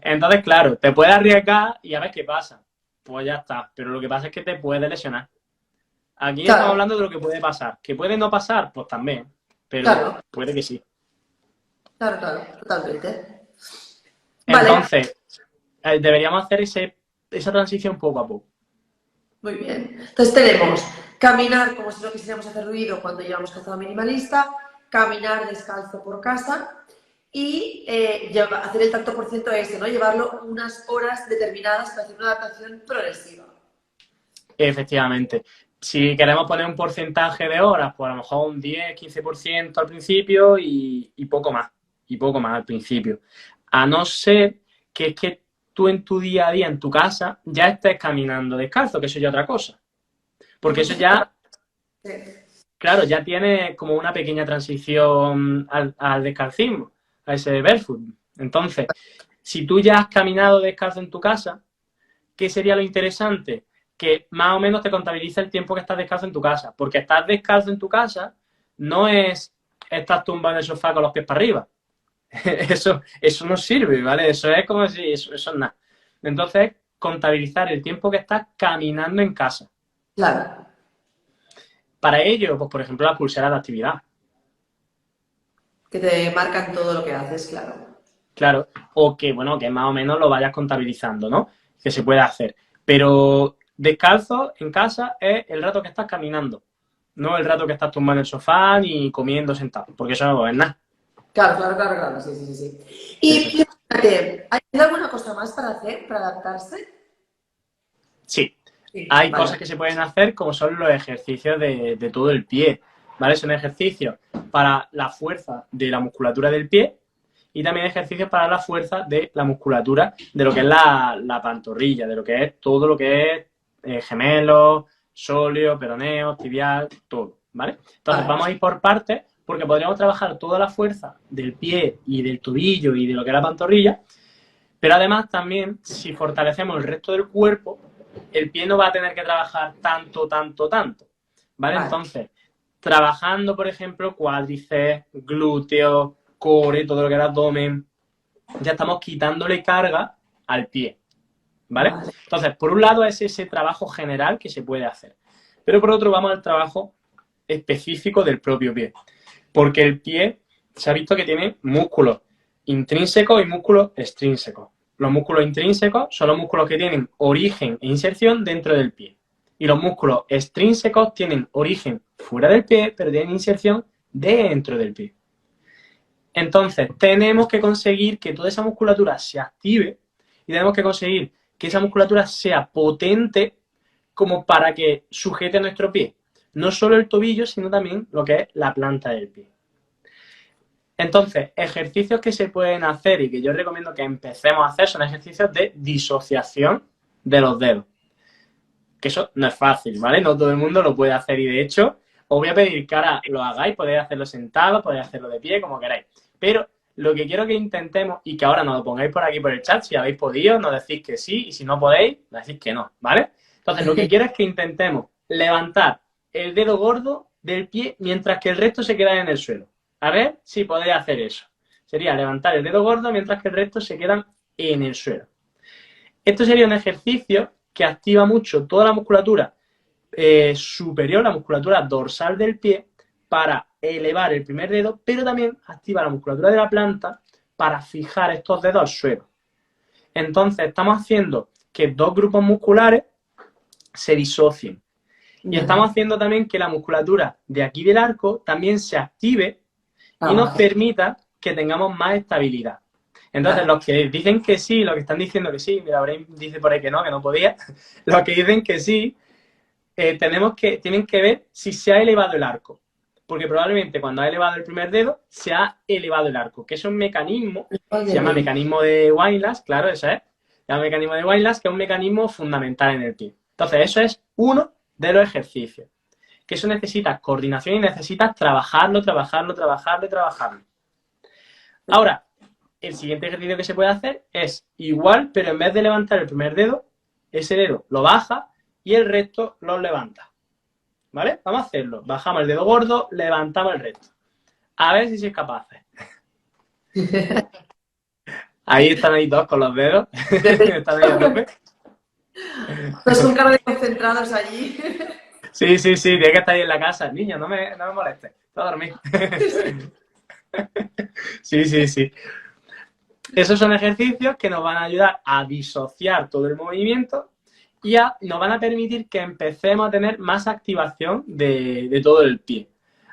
Entonces, claro, te puedes arriesgar y a ver qué pasa. Pues ya está. Pero lo que pasa es que te puedes lesionar. Aquí estamos Claro, hablando de lo que puede pasar. ¿Que puede no pasar? Pues también. Pero claro, puede que sí. claro, claro, totalmente. Vale, Entonces, deberíamos hacer esa transición poco a poco. muy bien. Entonces tenemos caminar como si no quisiéramos hacer ruido cuando llevamos calzado minimalista, caminar descalzo por casa y hacer el tanto por ciento ese, ¿no? Llevarlo unas horas determinadas para hacer una adaptación progresiva. Efectivamente. Si queremos poner un porcentaje de horas, pues a lo mejor un 10-15% al principio y poco más. Y poco más al principio. A no ser que es que tú en tu día a día, en tu casa, ya estés caminando descalzo, que eso ya es otra cosa. Porque eso ya, Sí. claro, ya tiene como una pequeña transición al descalcismo, a ese barefoot. Entonces, si tú ya has caminado descalzo en tu casa, ¿qué sería lo interesante? Que más o menos te contabiliza el tiempo que estás descalzo en tu casa. Porque estar descalzo en tu casa no es estar tumbado en el sofá con los pies para arriba. Eso no sirve, ¿vale? Eso es como si eso es nada. Entonces, contabilizar el tiempo que estás caminando en casa. Claro. Para ello, pues por ejemplo, las pulseras de actividad. Que te marcan todo lo que haces, claro. Claro. O que, bueno, que más o menos lo vayas contabilizando, ¿no? Que se puede hacer. Pero descalzo en casa es el rato que estás caminando. No el rato que estás tumbado en el sofá ni comiendo sentado. Porque eso no es nada. Claro, claro, claro, claro, sí, sí, sí. Y fíjate, ¿hay alguna cosa más para hacer, para adaptarse? Sí. Sí, Hay vale. cosas que se pueden hacer como son los ejercicios de todo el pie, ¿vale? Son ejercicios para la fuerza de la musculatura del pie y también ejercicios para la fuerza de la musculatura de lo que es la pantorrilla, de lo que es todo lo que es gemelos, sóleo, peroneo, tibial, todo, ¿vale? Entonces Vale. vamos a ir por partes porque podríamos trabajar toda la fuerza del pie y del tobillo y de lo que es la pantorrilla, pero además también si fortalecemos el resto del cuerpo, el pie no va a tener que trabajar tanto, tanto, tanto, ¿vale? Vale. Entonces, trabajando, por ejemplo, cuádriceps, glúteos, core, todo lo que es abdomen, ya estamos quitándole carga al pie, ¿vale? Vale. Entonces, por un lado es ese trabajo general que se puede hacer, pero por otro vamos al trabajo específico del propio pie, porque el pie se ha visto que tiene músculos intrínsecos y músculos extrínsecos. Los músculos intrínsecos son los músculos que tienen origen e inserción dentro del pie. Y los músculos extrínsecos tienen origen fuera del pie, pero tienen inserción dentro del pie. Entonces, tenemos que conseguir que toda esa musculatura se active y tenemos que conseguir que esa musculatura sea potente como para que sujete nuestro pie. No solo el tobillo, sino también lo que es la planta del pie. Entonces, ejercicios que se pueden hacer y que yo recomiendo que empecemos a hacer son ejercicios de disociación de los dedos. Que eso no es fácil, ¿vale? No todo el mundo lo puede hacer y de hecho os voy a pedir que ahora lo hagáis, podéis hacerlo sentado, podéis hacerlo de pie, como queráis. Pero lo que quiero que intentemos y que ahora nos lo pongáis por aquí por el chat, si habéis podido, nos decís que sí y si no podéis, nos decís que no, ¿vale? Entonces, lo que quiero es que intentemos levantar el dedo gordo del pie mientras que el resto se queda en el suelo. A ver si podéis hacer eso. Sería levantar el dedo gordo mientras que el resto se quedan en el suelo. Esto sería un ejercicio que activa mucho toda la musculatura superior, la musculatura dorsal del pie, para elevar el primer dedo, pero también activa la musculatura de la planta para fijar estos dedos al suelo. Entonces, estamos haciendo que dos grupos musculares se disocien. Y estamos haciendo también que la musculatura de aquí del arco también se active y nos permita que tengamos más estabilidad. Entonces, los que dicen que sí, los que están diciendo que sí, mira, Brain dice por ahí que no podía, los que dicen que sí, tienen que ver si se ha elevado el arco. Porque probablemente cuando ha elevado el primer dedo, se ha elevado el arco, que es un mecanismo, se llama mecanismo de Weinlass, claro, eso es, se llama mecanismo de Weinlass, que es un mecanismo fundamental en el pie. Entonces, eso es uno de los ejercicios. Que eso necesita coordinación y necesitas trabajarlo. Ahora, el siguiente ejercicio que se puede hacer es igual, pero en vez de levantar el primer dedo, ese dedo lo baja y el resto lo levanta. ¿Vale? Vamos a hacerlo. Bajamos el dedo gordo, levantamos el resto. A ver si sois capaces. Ahí están ahí dos con los dedos. Están ahí a tope. Pues con cara de concentrados allí. Sí, tiene que estar ahí en la casa. Niño, no me molestes. Voy a dormir. Sí. Esos son ejercicios que nos van a ayudar a disociar todo el movimiento y nos van a permitir que empecemos a tener más activación de todo el pie,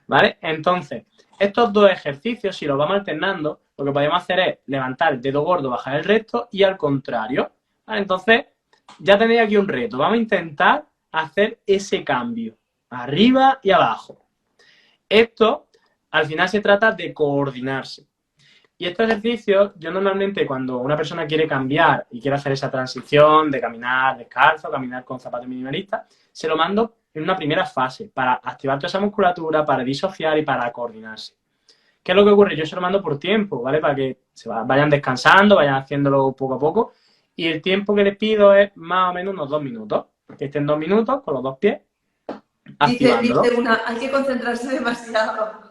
¿vale? Entonces, estos dos ejercicios, si los vamos alternando, lo que podemos hacer es levantar el dedo gordo, bajar el recto y al contrario. ¿Vale? Entonces, ya tenéis aquí un reto. Vamos a intentar hacer ese cambio, arriba y abajo. Esto, al final, se trata de coordinarse. Y estos ejercicios, yo normalmente cuando una persona quiere cambiar y quiere hacer esa transición de caminar descalzo, caminar con zapatos minimalistas, se lo mando en una primera fase para activar toda esa musculatura, para disociar y para coordinarse. ¿Qué es lo que ocurre? Yo se lo mando por tiempo, ¿vale? Para que vayan descansando, vayan haciéndolo poco a poco. Y el tiempo que les pido es más o menos unos 2 minutos. Que estén 2 minutos con los dos pies activándolo. Dice una, hay que concentrarse demasiado.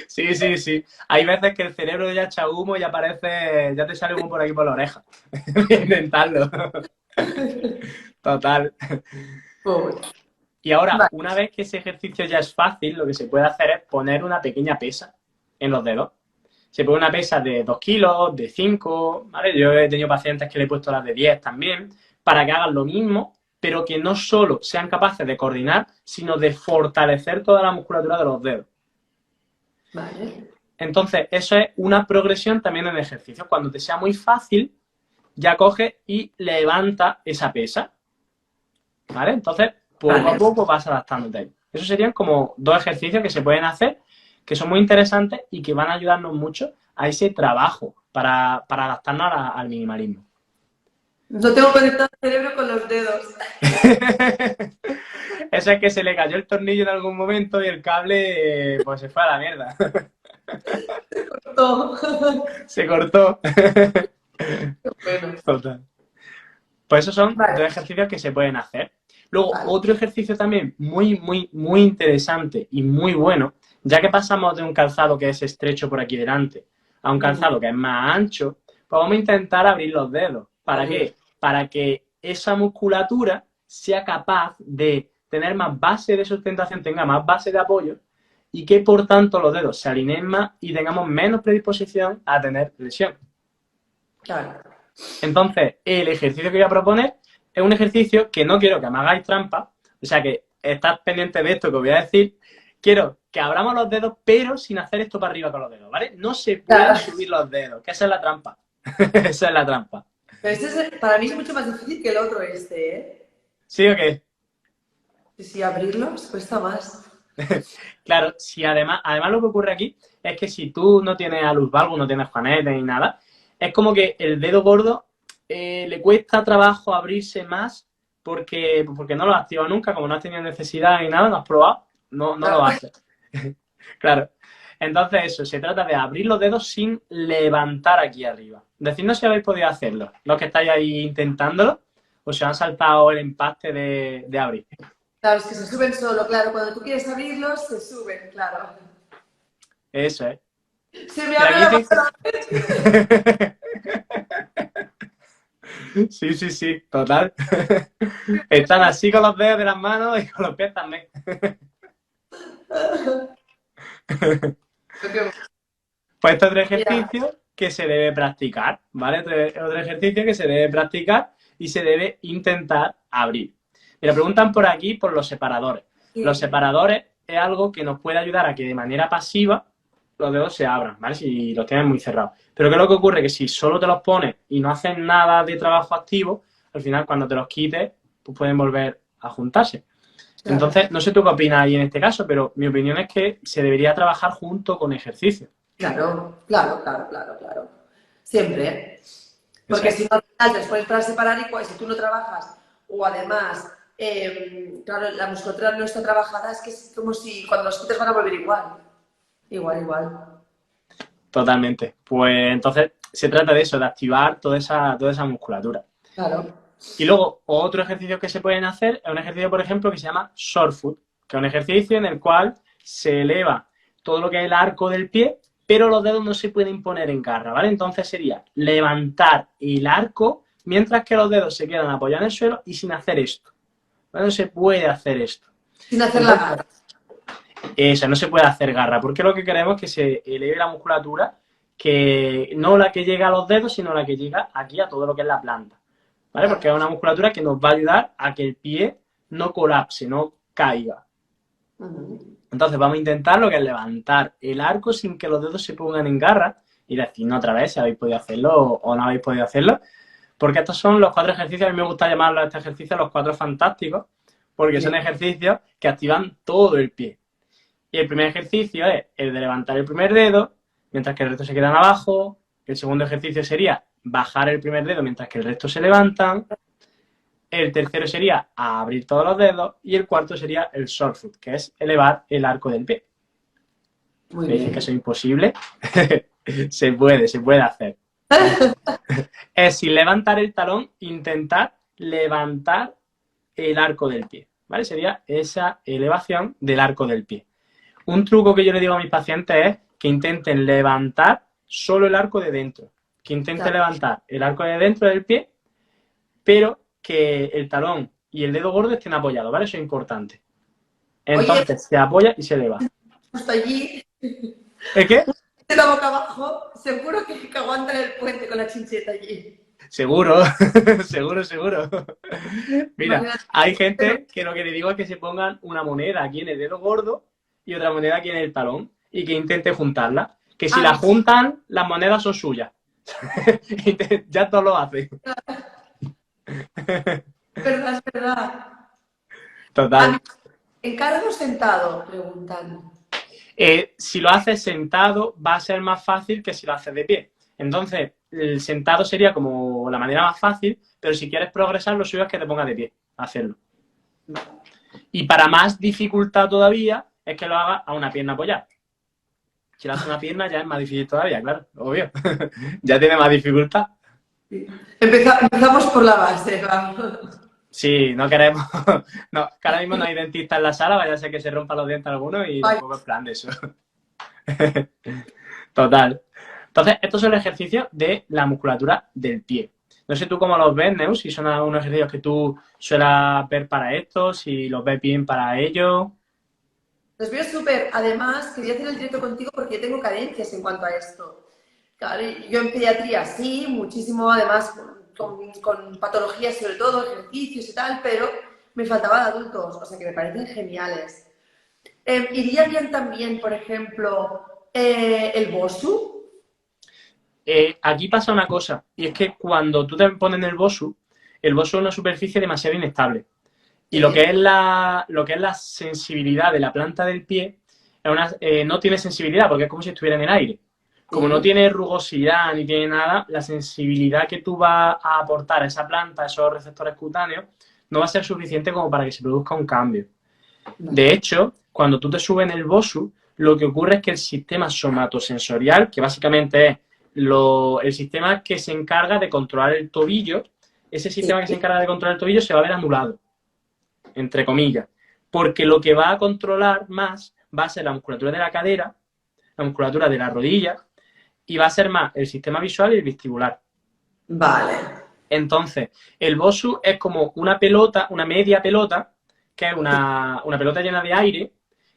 Sí, sí, sí. Hay veces que el cerebro ya echa humo y aparece, ya te sale humo por aquí por la oreja. Intentarlo. Total. Pobre. Y ahora, Vale. una vez que ese ejercicio ya es fácil, lo que se puede hacer es poner una pequeña pesa en los dedos. Se pone una pesa de 2 kilos, de 5, ¿vale? Yo he tenido pacientes que le he puesto las de 10 también, para que hagan lo mismo, pero que no solo sean capaces de coordinar, sino de fortalecer toda la musculatura de los dedos. Vale. Entonces, eso es una progresión también en ejercicio. Cuando te sea muy fácil, ya coge y levanta esa pesa. ¿Vale? Entonces, poco a poco vas adaptándote ahí. Esos serían como 2 ejercicios que se pueden hacer, que son muy interesantes y que van a ayudarnos mucho a ese trabajo para adaptarnos al minimalismo. No tengo conectado el cerebro con los dedos. Eso es que se le cayó el tornillo en algún momento y el cable pues se fue a la mierda. No. Se cortó. Bueno. Total. Pues esos son Vale. 2 ejercicios que se pueden hacer. Luego, Vale. otro ejercicio también muy interesante y muy bueno, ya que pasamos de un calzado que es estrecho por aquí delante a un calzado que es más ancho, pues vamos a intentar abrir los dedos. ¿Para qué? Para que esa musculatura sea capaz de tener más base de sustentación, tenga más base de apoyo y que por tanto los dedos se alineen más y tengamos menos predisposición a tener lesión. Claro. Entonces, el ejercicio que voy a proponer es un ejercicio que no quiero que me hagáis trampa, o sea que estad pendiente de esto que os voy a decir. Quiero que abramos los dedos, pero sin hacer esto para arriba con los dedos, ¿vale? No se pueden subir los dedos, que esa es la trampa. Esa es la trampa. Pero este para mí es mucho más difícil que el otro ¿eh? ¿Sí o qué? Si abrirlos cuesta más. Claro, si además lo que ocurre aquí es que si tú no tienes alus valgus, no tienes juanete ni nada, es como que el dedo gordo le cuesta trabajo abrirse más porque no lo has activado nunca, como no has tenido necesidad ni nada, no has probado, no lo haces. Claro. Entonces eso, se trata de abrir los dedos sin levantar aquí arriba. Decidnos si habéis podido hacerlo, los que estáis ahí intentándolo, o si os han saltado el empaste de abrir. Claro, es que se suben solo, claro. Cuando tú quieres abrirlos, se suben, claro. Eso es. Se me abre la mano. Sí, sí, sí, total. Están así con los dedos de las manos y con los pies también. Pues este otro ejercicio que se debe practicar, ¿vale? Otro ejercicio que se debe practicar y se debe intentar abrir. Mira, preguntan por aquí por los separadores. Los separadores es algo que nos puede ayudar a que de manera pasiva los dedos se abran, ¿vale? Si los tienes muy cerrados. Pero ¿qué es lo que ocurre? Que si solo te los pones y no haces nada de trabajo activo, al final cuando te los quites, pues pueden volver a juntarse. Claro. Entonces, no sé tú qué opinas ahí en este caso, pero mi opinión es que se debería trabajar junto con ejercicio. Claro. Siempre, ¿eh? Porque si no, al final te los pones para separar y pues, si tú no trabajas o además, claro, la musculatura no está trabajada, es que es como si cuando los quites van a volver igual. Igual. Totalmente. Pues entonces se trata de eso, de activar toda esa musculatura. Claro. Y luego, otro ejercicio que se pueden hacer es un ejercicio, por ejemplo, que se llama short foot, que es un ejercicio en el cual se eleva todo lo que es el arco del pie, pero los dedos no se pueden poner en garra, ¿vale? Entonces sería levantar el arco mientras que los dedos se quedan apoyados en el suelo y sin hacer esto. ¿Vale? No se puede hacer esto. Sin hacer la garra. Eso, no se puede hacer garra, porque lo que queremos es que se eleve la musculatura, que no la que llega a los dedos, sino la que llega aquí a todo lo que es la planta, ¿vale? Porque es una musculatura que nos va a ayudar a que el pie no colapse, no caiga. Ujú. Entonces vamos a intentar lo que es levantar el arco sin que los dedos se pongan en garra y decirnos otra vez si habéis podido hacerlo o no habéis podido hacerlo. Porque estos son los 4 ejercicios, a mí me gusta llamarlos a este ejercicio los 4 fantásticos, porque son Sí. ejercicios que activan todo el pie. Y el primer ejercicio es el de levantar el primer dedo, mientras que el resto se quedan abajo. El segundo ejercicio sería bajar el primer dedo mientras que el resto se levantan. El tercero sería abrir todos los dedos. Y el cuarto sería el short foot, que es elevar el arco del pie. Muy ¿Me dicen que bien. eso es imposible? se puede hacer. Es sin levantar el talón, intentar levantar el arco del pie, ¿vale? Sería esa elevación del arco del pie. Un truco que yo le digo a mis pacientes es que intenten levantar solo el arco de dentro, que intenten Claro. levantar el arco de dentro del pie, pero que el talón y el dedo gordo estén apoyados, ¿vale? Eso es importante. Oye, Entonces se apoya y se eleva. justo allí, ¿Es qué? de la boca abajo, seguro que aguantan el puente con la chincheta allí. Seguro, seguro. Mira, Imagínate. hay Pero, gente que lo que le digo es que se pongan una moneda aquí en el dedo gordo y otra moneda aquí en el talón y que intente juntarla. Que si la ah, juntan, las monedas son suyas. Ya todo lo hace. es verdad. A mí, Total. ¿encargo sentado? Preguntan. Si lo haces sentado, va a ser más fácil que si lo haces de pie. Entonces, el sentado sería como la manera más fácil, pero si quieres progresar, lo suyo es que te pongas de pie a hacerlo. Y para más dificultad todavía, es que lo hagas a una pierna apoyada. Si lo haces a una pierna, ya es más difícil todavía, claro, obvio. Ya tiene más dificultad. Empezamos por la base, vamos. Sí, no queremos. No, que ahora mismo no hay dentista en la sala, vaya a ser que se rompan los dientes algunos y Ay, tampoco es plan de eso. Total. Entonces, estos son los ejercicios de la musculatura del pie. No sé tú cómo los ves, Neus, si son algunos ejercicios que tú suelas ver para esto, si los ves bien para ello. los veo súper. Además, quería hacer el directo contigo porque yo tengo carencias en cuanto a esto. Claro, yo en pediatría sí, muchísimo, además con patologías sobre todo, ejercicios y tal, pero me faltaba de adultos, o sea que me parecen geniales. ¿Iría bien también, por ejemplo, el Bosu? Aquí pasa una cosa, y es que cuando tú te pones en el Bosu es una superficie demasiado inestable. Y lo que Sí, es lo que es la sensibilidad de la planta del pie no tiene sensibilidad porque es como si estuviera en el aire. Como no sí, tiene rugosidad ni tiene nada, la sensibilidad que tú vas a aportar a esa planta, a esos receptores cutáneos, no va a ser suficiente como para que se produzca un cambio. vale. De hecho, cuando tú te subes en el BOSU, lo que ocurre es que el sistema somatosensorial, que básicamente es el sistema que se encarga de controlar el tobillo, ese Sí, sistema que se encarga de controlar el tobillo se va a ver anulado, entre comillas, porque lo que va a controlar más va a ser la musculatura de la cadera, la musculatura de la rodilla, y va a ser más el sistema visual y el vestibular. vale. Entonces, el BOSU es como una pelota, una media pelota, que es una pelota llena de aire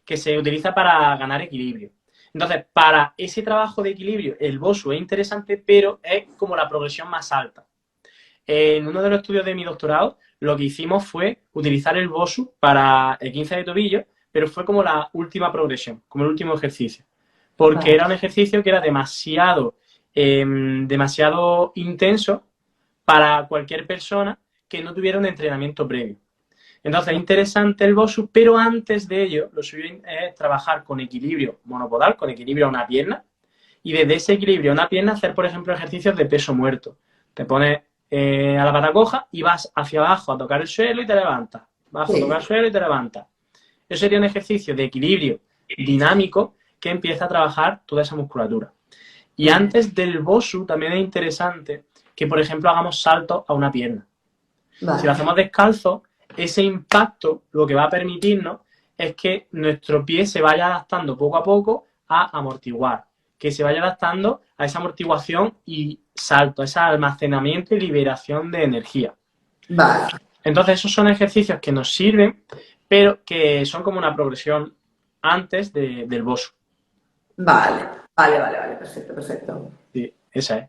que se utiliza para ganar equilibrio. Entonces, para ese trabajo de equilibrio, el BOSU es interesante, pero es como la progresión más alta. En uno de los estudios de mi doctorado, lo que hicimos fue utilizar el BOSU para el 15 de tobillo, pero fue como la última progresión, como el último ejercicio. Porque Vale. era un ejercicio que era demasiado intenso para cualquier persona que no tuviera un entrenamiento previo. Entonces es interesante el BOSU, pero antes de ello, lo suyo es trabajar con equilibrio monopodal, con equilibrio a una pierna, y desde ese equilibrio a una pierna hacer, por ejemplo, ejercicios de peso muerto. Te pones a la pata coja y vas hacia abajo a tocar el suelo y te levantas. Bajo a tocar el Sí, suelo y te levantas. Eso sería un ejercicio de equilibrio dinámico que empieza a trabajar toda esa musculatura. Y muy bien. antes del BOSU también es interesante que, por ejemplo, hagamos saltos a una pierna. Si lo Vale, hacemos descalzo, ese impacto lo que va a permitirnos es que nuestro pie se vaya adaptando poco a poco a amortiguar, que se vaya adaptando a esa amortiguación y salto, a ese almacenamiento y liberación de energía. vale, Entonces, esos son ejercicios que nos sirven, pero que son como una progresión antes del BOSU. vale, perfecto, perfecto. Sí, esa es.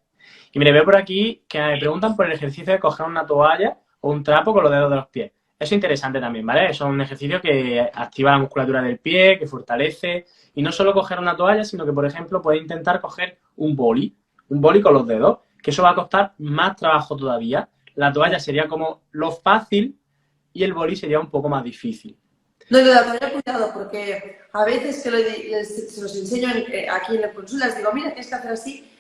Y mire, veo por aquí que me preguntan por el ejercicio de coger una toalla o un trapo con los dedos de los pies. Eso es interesante también, ¿vale? Eso es un ejercicio que activa la musculatura del pie, que fortalece. Y no solo coger una toalla, sino que, por ejemplo, puedes intentar coger un boli con los dedos, que eso va a costar más trabajo todavía. La toalla sería como lo fácil y el boli sería un poco más difícil. No, de la toalla, cuidado, porque a veces se los enseño aquí en la consulta, les digo, mira, tienes que hacer así,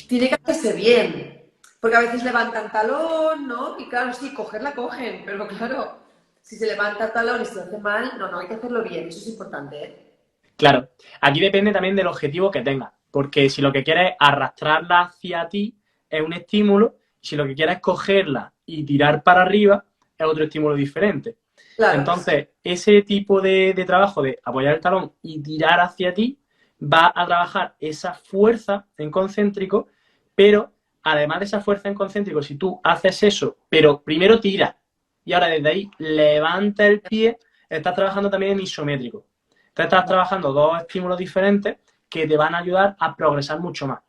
tiene que hacerse bien, porque a veces levantan talón, ¿no? Y claro, sí, cogerla cogen, pero claro, si se levanta el talón y se lo hace mal, no, hay que hacerlo bien, eso es importante, ¿eh? Claro, aquí depende también del objetivo que tengas, porque si lo que quieres es arrastrarla hacia ti, es un estímulo, y si lo que quieres es cogerla y tirar para arriba, es otro estímulo diferente. Claro. Entonces, ese tipo de trabajo de apoyar el talón y tirar hacia ti va a trabajar esa fuerza en concéntrico, pero además de esa fuerza en concéntrico, si tú haces eso, pero primero tira y ahora desde ahí levanta el pie, estás trabajando también en isométrico. Entonces estás trabajando dos estímulos diferentes que te van a ayudar a progresar mucho más.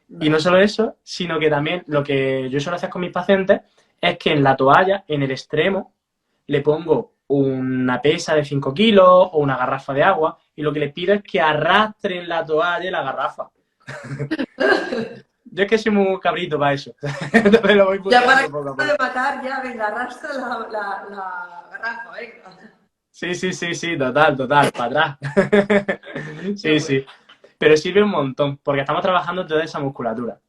Y no Vale. solo eso, sino que también lo que yo suelo hacer con mis pacientes es que en la toalla, en el extremo, le pongo una pesa de 5 kilos o una garrafa de agua y lo que les pido es que arrastren la toalla y la garrafa. Yo es que soy muy cabrito para eso. Entonces lo voy Ya para puteando poco a de poco. matar, ya, venga, arrastra la garrafa, venga. Sí, total, para atrás. Qué Sí, bueno. sí. Pero sirve un montón, porque estamos trabajando toda esa musculatura.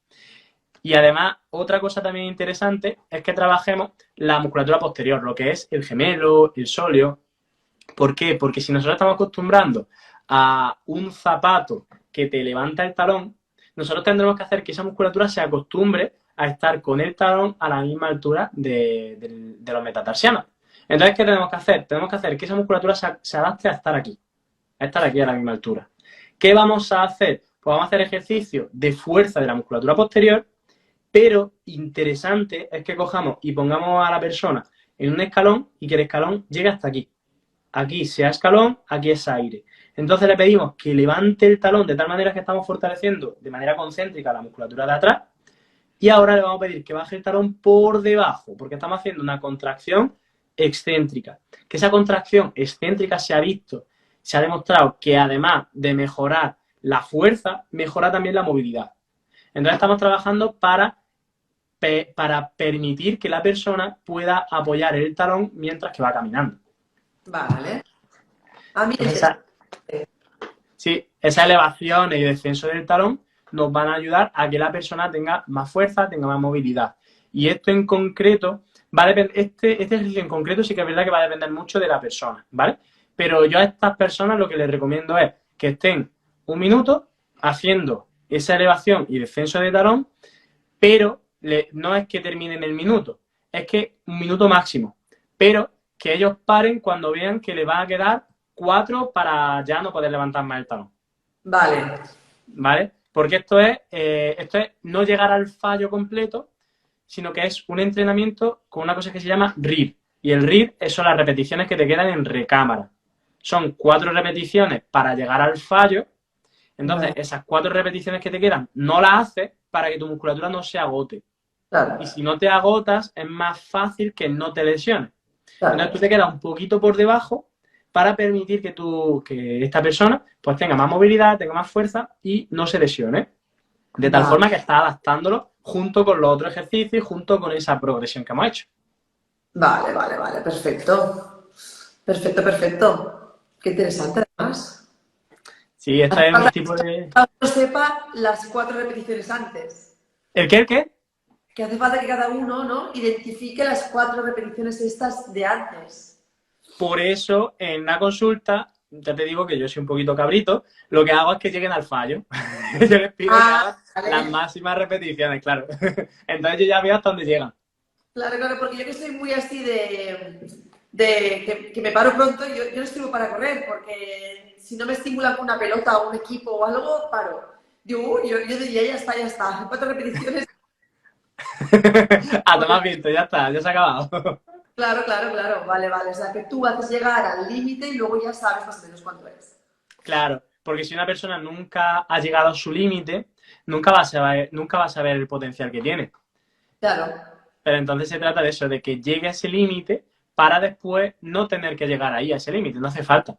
Y además, otra cosa también interesante es que trabajemos la musculatura posterior, lo que es el gemelo, el sóleo. ¿Por qué? Porque si nosotros estamos acostumbrando a un zapato que te levanta el talón, nosotros tendremos que hacer que esa musculatura se acostumbre a estar con el talón a la misma altura de los metatarsianos. Entonces, ¿qué tenemos que hacer? Tenemos que hacer que esa musculatura se adapte a estar aquí a la misma altura. ¿Qué vamos a hacer? Pues vamos a hacer ejercicio de fuerza de la musculatura posterior, pero interesante es que cojamos y pongamos a la persona en un escalón y que el escalón llegue hasta aquí. Aquí sea escalón, aquí es aire. Entonces le pedimos que levante el talón de tal manera que estamos fortaleciendo de manera concéntrica la musculatura de atrás y ahora le vamos a pedir que baje el talón por debajo porque estamos haciendo una contracción excéntrica. Que esa contracción excéntrica se ha visto, se ha demostrado que además de mejorar la fuerza, mejora también la movilidad. Entonces estamos trabajando para permitir que la persona pueda apoyar el talón mientras que va caminando. Vale. A mí Entonces, sí, esa elevación y descenso del talón nos van a ayudar a que la persona tenga más fuerza, tenga más movilidad. Y esto en concreto, va a depender, este ejercicio en concreto sí que es verdad que va a depender mucho de la persona, ¿vale? Pero yo a estas personas lo que les recomiendo es que estén un minuto haciendo esa elevación y descenso de talón, pero no es que terminen el minuto, es que un minuto máximo, pero que ellos paren cuando vean que les va a quedar 4 para ya no poder levantar más el talón, Vale. ¿vale? Porque esto es no llegar al fallo completo, sino que es un entrenamiento con una cosa que se llama RIR. Y el RIR son las repeticiones que te quedan en recámara. Son 4 repeticiones para llegar al fallo. Entonces, Vale. esas 4 repeticiones que te quedan no las haces para que tu musculatura no se agote. Claro, Y si no te agotas, es más fácil que no te lesiones. Entonces claro. tú te quedas un poquito por debajo para permitir que esta persona pues tenga más movilidad, tenga más fuerza y no se lesione. De tal Vale, forma que está adaptándolo junto con los otros ejercicios, junto con esa progresión que hemos hecho. vale, perfecto. Perfecto, perfecto. Qué interesante, además. Sí, este Hace es un falta tipo de... que cada uno sepa las 4 repeticiones antes. ¿El qué? ¿El qué? Que hace falta que cada uno, ¿no? Identifique las 4 repeticiones estas de antes. Por eso, en una consulta, ya te digo que yo soy un poquito cabrito, lo que hago es que lleguen al fallo. Yo les pido que Ah, hagan las vale. máximas repeticiones, claro. Entonces yo ya veo hasta dónde llegan. Claro, claro, porque yo que soy muy así de que me paro pronto, yo no escribo para correr, porque si no me estimulan con una pelota o un equipo o algo, paro. Digo, uy, yo diría, ya está. 4 repeticiones. A tomar viento, ya está, ya se ha acabado. Claro, claro, claro. Vale, vale. O sea, que tú haces llegar al límite y luego ya sabes más o menos cuánto es. Claro, porque si una persona nunca ha llegado a su límite, nunca va a saber el potencial que tiene. Claro. Pero entonces se trata de eso, de que llegue a ese límite para después no tener que llegar ahí a ese límite, no hace falta.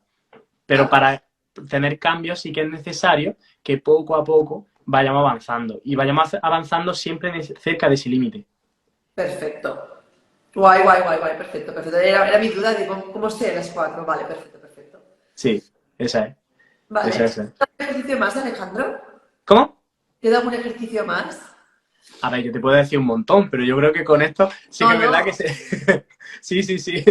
Pero para tener cambios sí que es necesario que poco a poco vayamos avanzando y vayamos avanzando siempre cerca de ese límite. Perfecto. Guay, guay, guay, guay, perfecto, perfecto. Era mi duda de cómo sé las 4. Vale, perfecto, perfecto. Sí, esa es. Vale. Esa es. ¿Un ejercicio más, Alejandro? ¿Cómo? ¿Te da un ejercicio más? A ver, yo te puedo decir un montón, pero yo creo que con esto sí que es verdad que sí, sí, sí.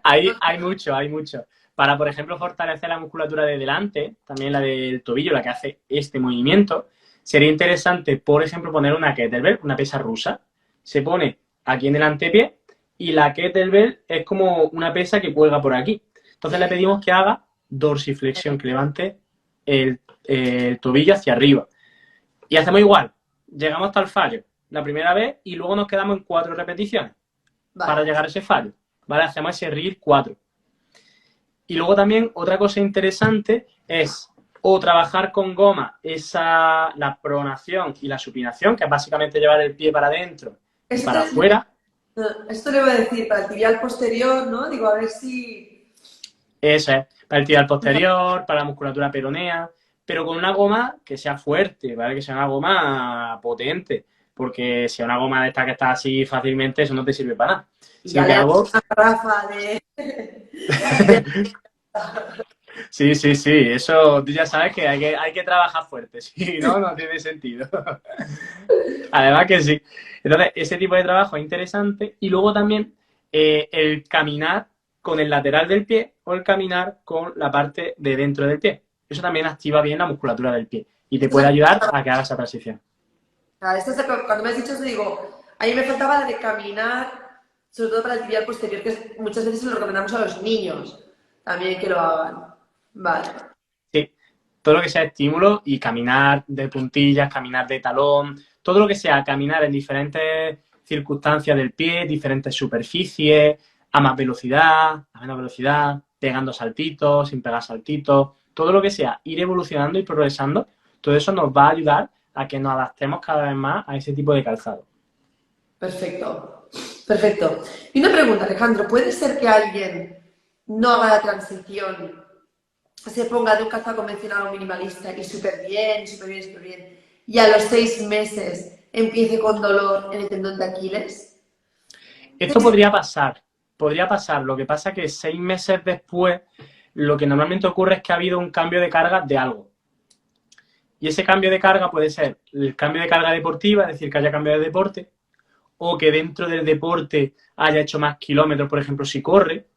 Hay mucho, hay mucho. Para, por ejemplo, fortalecer la musculatura de delante, también la del tobillo, la que hace este movimiento, sería interesante, por ejemplo, poner una kettlebell, una pesa rusa. Se pone aquí en el antepié y la kettlebell es como una pesa que cuelga por aquí. Entonces le pedimos que haga dorsiflexión, que levante el tobillo hacia arriba. Y hacemos igual. Llegamos hasta el fallo la primera vez y luego nos quedamos en 4 repeticiones para llegar a ese fallo. ¿Vale? Hacemos ese RIR 4. Y luego también otra cosa interesante es o trabajar con goma la pronación y la supinación, que es básicamente llevar el pie para adentro y para afuera. Esto le voy a decir para el tibial posterior, ¿no? Digo, a ver si... Eso es, para el tibial posterior, para la musculatura peronea, pero con una goma que sea fuerte, ¿vale? Que sea una goma potente, porque si es una goma de esta que está así fácilmente, eso no te sirve para nada. Sino que hago... una garrafa de... Sí, sí, sí, eso tú ya sabes que hay que trabajar fuerte, si no, no tiene sentido. Además que sí. Entonces, ese tipo de trabajo es interesante y luego también el caminar con el lateral del pie o el caminar con la parte de dentro del pie. Eso también activa bien la musculatura del pie y te puede ayudar a que hagas esa transición. Cuando me has dicho eso, digo, a mí me faltaba la de caminar, sobre todo para el tibial posterior, que muchas veces se lo recomendamos a los niños también que lo hagan. Vale. Sí, todo lo que sea estímulo y caminar de puntillas, caminar de talón, todo lo que sea caminar en diferentes circunstancias del pie, diferentes superficies, a más velocidad, a menos velocidad, pegando saltitos, sin pegar saltitos, todo lo que sea, ir evolucionando y progresando, todo eso nos va a ayudar a que nos adaptemos cada vez más a ese tipo de calzado. Perfecto, perfecto. Y una pregunta, Alejandro, ¿puede ser que alguien no haga la transición, se ponga de un calzado convencional a un minimalista y súper bien, súper bien, súper bien, y a los 6 meses empiece con dolor en el tendón de Aquiles? Esto podría pasar. Lo que pasa es que 6 meses después, lo que normalmente ocurre es que ha habido un cambio de carga de algo. Y ese cambio de carga puede ser el cambio de carga deportiva, es decir, que haya cambiado de deporte, o que dentro del deporte haya hecho más kilómetros, por ejemplo, si corre,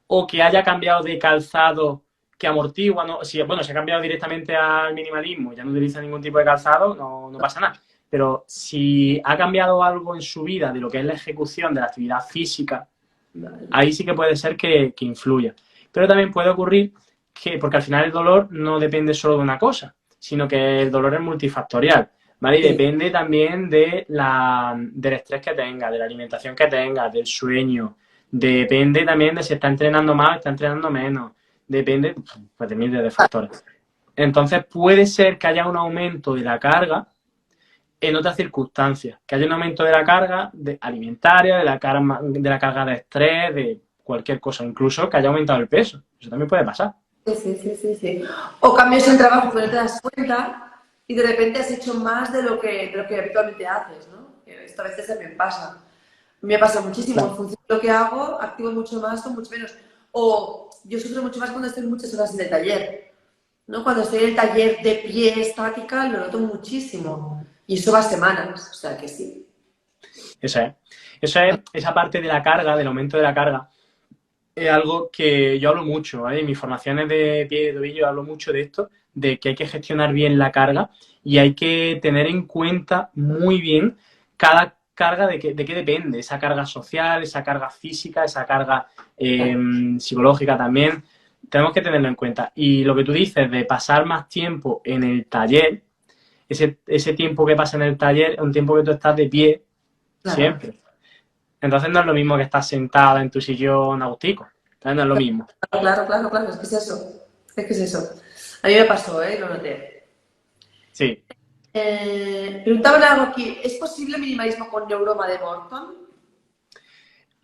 o que haya cambiado de calzado que amortigua, ¿no? Si, bueno, se ha cambiado directamente al minimalismo, ya no utiliza ningún tipo de calzado, no pasa nada. Pero si ha cambiado algo en su vida de lo que es la ejecución de la actividad física, ahí sí que puede ser que influya. Pero también puede ocurrir que, porque al final el dolor no depende solo de una cosa, sino que el dolor es multifactorial, ¿vale? Y depende también del estrés que tenga, de la alimentación que tenga, del sueño. Depende también de si está entrenando más o está entrenando menos. Depende pues, de miles de factores. Entonces puede ser que haya un aumento de la carga en otras circunstancias, que haya un aumento de la carga alimentaria, de la carga de estrés, de cualquier cosa, incluso que haya aumentado el peso. Eso también puede pasar. Sí. O cambios en trabajo que no te das cuenta y de repente has hecho más de lo que habitualmente haces, ¿no? Esto a veces también pasa. Me pasa muchísimo. Claro. En función de lo que hago, activo mucho más o mucho menos. O yo sufro mucho más cuando estoy muchas horas en el taller, ¿no? Cuando estoy en el taller de pie estática lo noto muchísimo. Y eso va semanas, o sea que sí. Eso es. Esa parte de la carga, del aumento de la carga, es algo que yo hablo mucho, ¿vale? En mis formaciones de pie y de tobillo hablo mucho de esto, de que hay que gestionar bien la carga y hay que tener en cuenta muy bien cada carga de qué depende, esa carga social, esa carga física, esa carga psicológica también, tenemos que tenerlo en cuenta. Y lo que tú dices de pasar más tiempo en el taller, ese tiempo que pasa en el taller es un tiempo que tú estás de pie siempre. Entonces no es lo mismo que estar sentada en tu sillón agustico. Entonces no es lo mismo. Claro. Es que es eso. A mí me pasó, lo noté. Sí. Preguntaba algo aquí. ¿Es posible minimalismo con neuroma de Morton?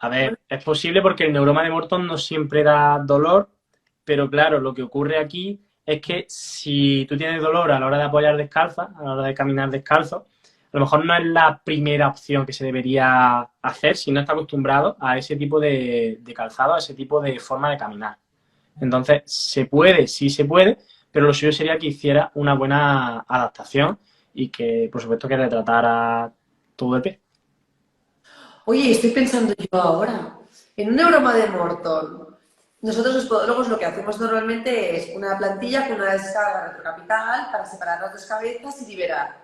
A ver, es posible porque el neuroma de Morton no siempre da dolor, pero claro, lo que ocurre aquí es que si tú tienes dolor a la hora de apoyar descalza, a la hora de caminar descalzo, a lo mejor no es la primera opción que se debería hacer si no está acostumbrado a ese tipo de calzado, a ese tipo de forma de caminar. Entonces, se puede, sí se puede, pero lo suyo sería que hiciera una buena adaptación y que, por supuesto, que retratara todo el pie. Oye, estoy pensando yo ahora, en un neuroma de Morton, nosotros los podólogos lo que hacemos normalmente es una plantilla con una descarga retrocapital para separar las dos cabezas y liberar,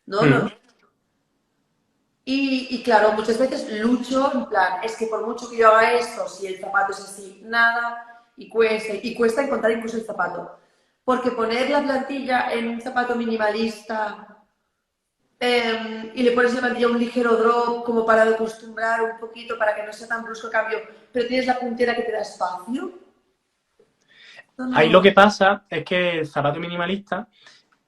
¿no? Mm. Y claro, muchas veces lucho en plan, es que por mucho que yo haga esto, si el zapato es así, nada, y cuesta encontrar incluso el zapato. Porque poner la plantilla en un zapato minimalista y le pones la plantilla un ligero drop como para acostumbrar un poquito, para que no sea tan brusco el cambio, pero tienes la puntera que te da espacio. No, Ahí lo no. que pasa es que el zapato minimalista,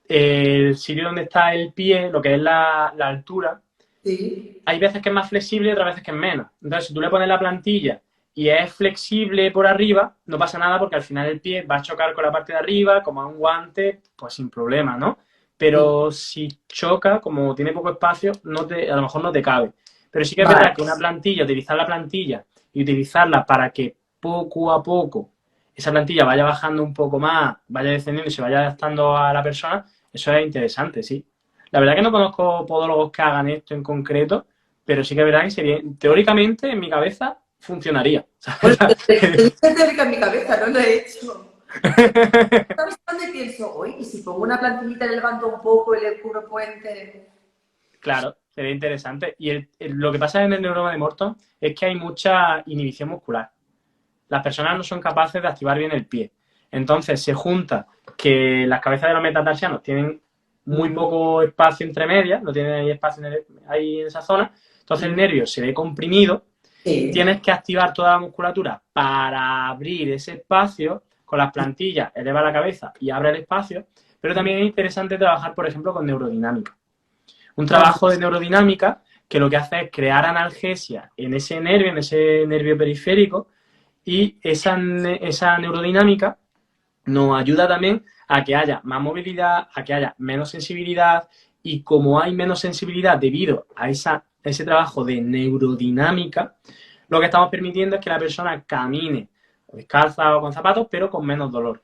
el sitio donde está el pie, lo que es la altura, Sí. hay veces que es más flexible y otras veces que es menos. Entonces, si tú le pones la plantilla y es flexible por arriba, no pasa nada porque al final el pie va a chocar con la parte de arriba, como a un guante, pues sin problema, ¿no? Pero si choca, como tiene poco espacio, a lo mejor no te cabe. Pero sí que es verdad Vale. que una plantilla, utilizar la plantilla y utilizarla para que poco a poco esa plantilla vaya bajando un poco más, vaya descendiendo y se vaya adaptando a la persona, eso es interesante, sí. La verdad que no conozco podólogos que hagan esto en concreto, pero sí que es verdad que sería, teóricamente, en mi cabeza, funcionaría. Bueno, es teórica en mi cabeza, no lo he hecho. ¿Sabes dónde pienso hoy? Y si pongo una plantillita, le levanto un poco y le cubro puente. Claro, sería interesante. Y lo que pasa en el neuroma de Morton es que hay mucha inhibición muscular. Las personas no son capaces de activar bien el pie. Entonces se junta que las cabezas de los metatarsianos tienen muy poco espacio entre medias, no tienen ahí espacio ahí en esa zona. Entonces el nervio se ve comprimido. Sí. Tienes que activar toda la musculatura para abrir ese espacio. Con las plantillas eleva la cabeza y abre el espacio. Pero también es interesante trabajar, por ejemplo, con neurodinámica. Un Ah, trabajo de neurodinámica que lo que hace es crear analgesia en ese nervio periférico, y esa neurodinámica nos ayuda también a que haya más movilidad, a que haya menos sensibilidad, y como hay menos sensibilidad debido a ese trabajo de neurodinámica, lo que estamos permitiendo es que la persona camine descalza o con zapatos, pero con menos dolor.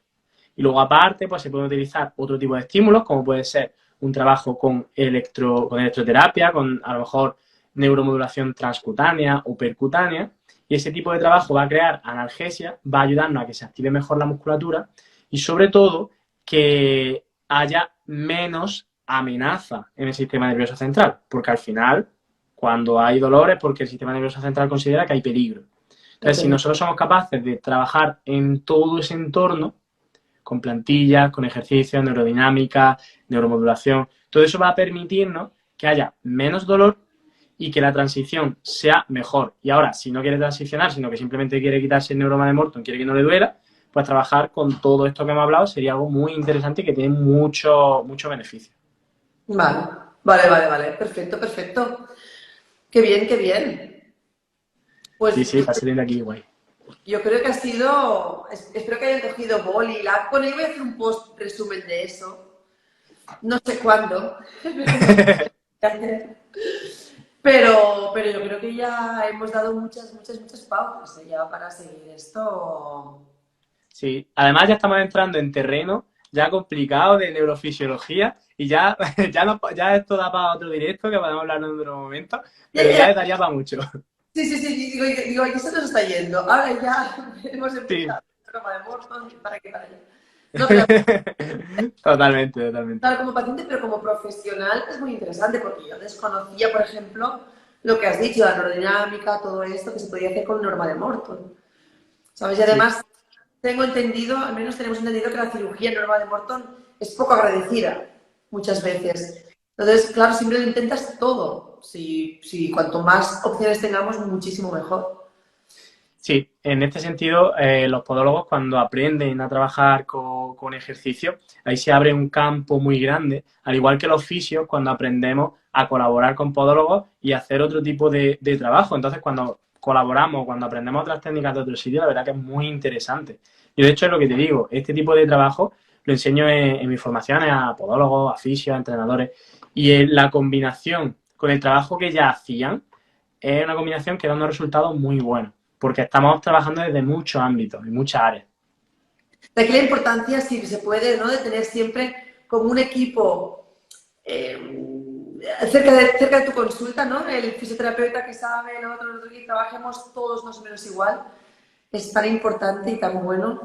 Y luego aparte, pues se pueden utilizar otro tipo de estímulos, como puede ser un trabajo con electroterapia, con a lo mejor neuromodulación transcutánea o percutánea, y ese tipo de trabajo va a crear analgesia, va a ayudarnos a que se active mejor la musculatura y sobre todo que haya menos amenaza en el sistema nervioso central, porque al final, cuando hay dolor es porque el sistema nervioso central considera que hay peligro. Entonces, si ok. nosotros somos capaces de trabajar en todo ese entorno, con plantillas, con ejercicios, neurodinámica, neuromodulación, todo eso va a permitirnos que haya menos dolor y que la transición sea mejor. Y ahora, si no quiere transicionar, sino que simplemente quiere quitarse el neuroma de Morton, quiere que no le duela, pues trabajar con todo esto que hemos hablado sería algo muy interesante y que tiene mucho beneficio. Vale, vale. Perfecto, perfecto. Qué bien, qué bien. Sí, Pues sí, está saliendo aquí guay. yo creo que ha sido. Espero que hayan cogido boli y lápiz. Bueno, yo voy a hacer un post resumen de eso. No sé cuándo. Pero yo creo que ya hemos dado muchas pautas ya para seguir esto. Sí, además ya estamos entrando en terreno ya complicado de neurofisiología y ya, ya, ya esto da para otro directo que podemos hablar en otro momento, Ya, pero ya. ya daría para mucho. Sí, digo, aquí se nos está yendo. Ahora ya hemos Sí. empezado. Broma de Morton, ¿para qué para allá? No, pero Totalmente, totalmente. claro, como paciente, pero como profesional es muy interesante porque yo desconocía, por ejemplo, lo que has dicho, la aerodinámica, todo esto que se podía hacer con norma de Morton. ¿Sabes? Y Sí. además tengo entendido, al menos tenemos entendido que la cirugía en norma de Morton es poco agradecida muchas veces. Entonces, claro, siempre lo intentas todo. Si cuanto más opciones tengamos, muchísimo mejor. Sí, en este sentido, los podólogos cuando aprenden a trabajar con ejercicio, ahí se abre un campo muy grande, al igual que los fisios cuando aprendemos a colaborar con podólogos y hacer otro tipo de trabajo. Entonces, cuando colaboramos, cuando aprendemos otras técnicas de otro sitio, la verdad que es muy interesante. Yo, de hecho, es lo que te digo, este tipo de trabajo lo enseño en mis formaciones a podólogos, a fisios, a entrenadores, y la combinación con el trabajo que ya hacían es una combinación que da unos resultados muy buenos, porque estamos trabajando desde muchos ámbitos y muchas áreas. De aquí la importancia, si se puede, ¿no? De tener siempre como un equipo cerca de tu consulta, ¿no? El fisioterapeuta que sabe, el otro que trabajemos todos más o menos igual. Es tan importante y tan bueno.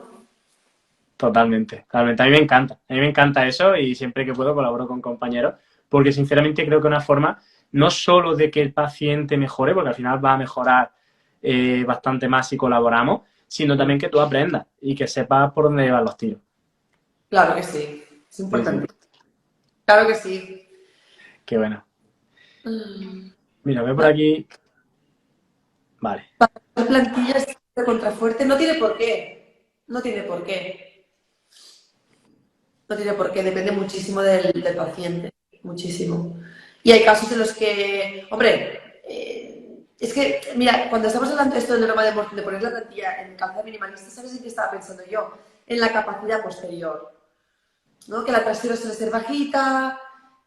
Totalmente, totalmente. A mí me encanta eso y siempre que puedo colaboro con compañeros, porque sinceramente creo que es una forma no solo de que el paciente mejore, porque al final va a mejorar bastante más si colaboramos, sino también que tú aprendas y que sepas por dónde van los tiros. Claro que sí, es importante. Sí, sí. Claro que sí. Qué bueno. Mira, veo por aquí. Vale. La plantilla es de contrafuerte, no tiene por qué. No tiene por qué. No tiene por qué, depende muchísimo del paciente. Muchísimo. Y hay casos en los que, hombre, es que, mira, cuando estamos hablando de esto del norma de poner la plantilla en calzado minimalista, ¿sabes en qué estaba pensando yo? En la capacidad posterior, ¿no? Que la trasera suele ser bajita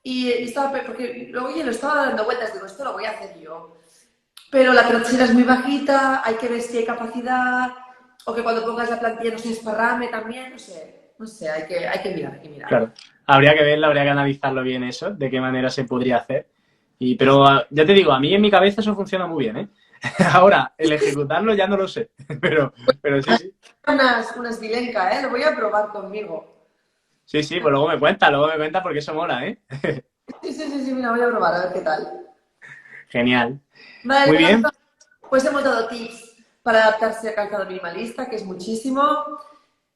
y estaba, porque luego yo lo estaba dando vueltas, digo, esto lo voy a hacer yo. Pero la trasera es muy bajita, hay que ver si hay capacidad, o que cuando pongas la plantilla no se esparrame también, no sé, hay que mirar, hay que mirar. Claro. Habría que verlo, habría que analizarlo bien eso, de qué manera se podría hacer. Pero ya te digo, a mí en mi cabeza eso funciona muy bien, ¿eh? Ahora, el ejecutarlo ya no lo sé, pero sí, sí. Unas Vilenca, ¿eh? Lo voy a probar conmigo. Sí, sí, pues luego me cuenta porque eso mola, ¿eh? Sí, mira, voy a probar a ver qué tal. Genial. Vale, Muy bien. pues hemos dado tips para adaptarse a calzado minimalista, que es muchísimo.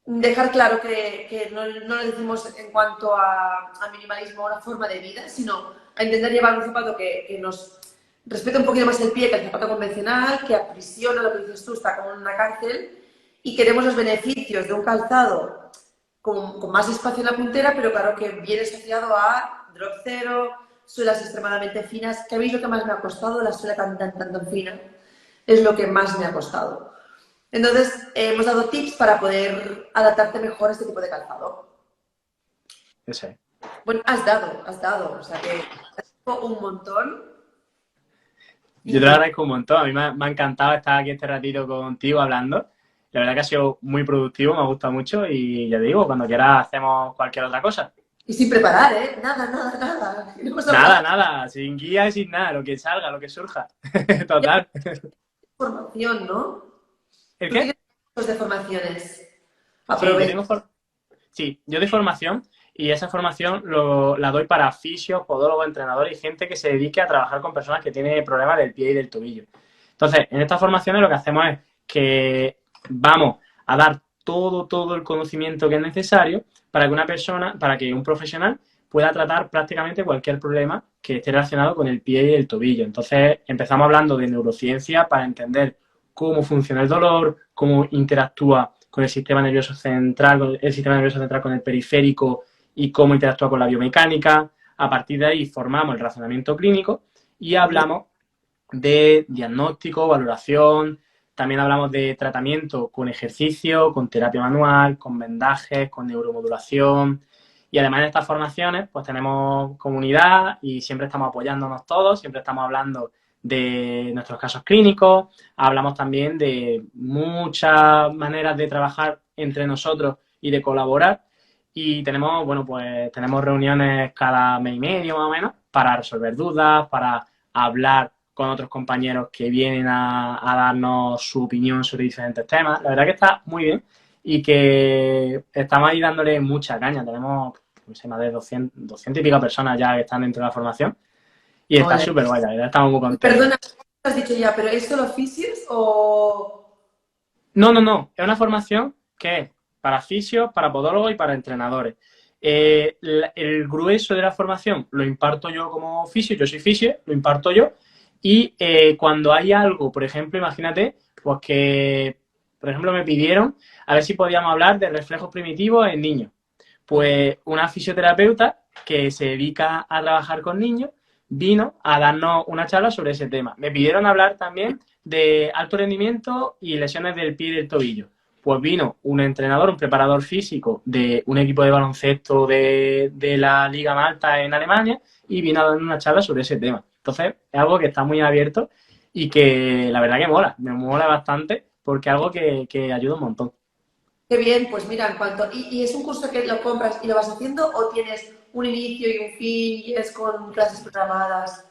Dejar claro que no le decimos en cuanto a minimalismo una forma de vida, sino a intentar llevar un zapato que nos respete un poquito más el pie que el zapato convencional, que aprisiona lo que dices tú, está como en una cárcel, y queremos los beneficios de un calzado con más espacio en la puntera, pero claro que viene asociado a drop cero, suelas extremadamente finas, que a mí es lo que más me ha costado, la suela tan fina, es lo que más me ha costado. Entonces, hemos dado tips para poder adaptarte mejor a este tipo de calzado. Eso es. Bueno, has dado, o sea que has dado un montón. Yo te lo agradezco un montón. A mí me ha encantado estar aquí este ratito contigo hablando. La verdad que ha sido muy productivo, me ha gustado mucho y ya te digo, cuando quieras hacemos cualquier otra cosa. Y sin preparar, ¿eh? Nada. Nada, sin guía y sin nada, lo que salga, lo que surja. Total. Formación, ¿no? ¿El Tú qué? tienes cursos de formaciones. Sí, Aprovecha. yo doy formación y esa formación la doy para fisios, podólogos, entrenadores y gente que se dedique a trabajar con personas que tienen problemas del pie y del tobillo. Entonces, en estas formaciones lo que hacemos es que vamos a dar todo el conocimiento que es necesario para que un profesional pueda tratar prácticamente cualquier problema que esté relacionado con el pie y el tobillo. Entonces, empezamos hablando de neurociencia para entender cómo funciona el dolor, cómo interactúa con el sistema nervioso central, con el periférico y cómo interactúa con la biomecánica. A partir de ahí formamos el razonamiento clínico y hablamos de diagnóstico, valoración, también hablamos de tratamiento con ejercicio, con terapia manual, con vendajes, con neuromodulación. Y además de estas formaciones, pues tenemos comunidad y siempre estamos apoyándonos todos, siempre estamos hablando de nuestros casos clínicos, hablamos también de muchas maneras de trabajar entre nosotros y de colaborar. Y tenemos, bueno, pues tenemos reuniones cada mes y medio más o menos para resolver dudas, para hablar con otros compañeros que vienen a darnos su opinión sobre diferentes temas. La verdad que está muy bien y que estamos ahí dándole mucha caña. Tenemos, no sé, más de 200 y pico personas ya que están dentro de la formación y está Joder. súper guay, la verdad, estamos muy contentos. Perdona, has dicho ya, pero ¿es solo fisios o...? No, es una formación que es para fisios, para podólogos y para entrenadores. El grueso de la formación lo imparto yo como fisio, yo soy fisio, lo imparto yo. Y cuando hay algo, por ejemplo, imagínate, pues que, por ejemplo, me pidieron a ver si podíamos hablar de reflejos primitivos en niños. Pues una fisioterapeuta que se dedica a trabajar con niños vino a darnos una charla sobre ese tema. Me pidieron hablar también de alto rendimiento y lesiones del pie y del tobillo. Pues vino un entrenador, un preparador físico de un equipo de baloncesto de la Liga Malta en Alemania y vino a dar una charla sobre ese tema. Entonces, es algo que está muy abierto y que la verdad que mola, me mola bastante porque es algo que ayuda un montón. Qué bien, pues mira, en cuanto... ¿Y es un curso que lo compras y lo vas haciendo o tienes un inicio y un fin y es con clases programadas?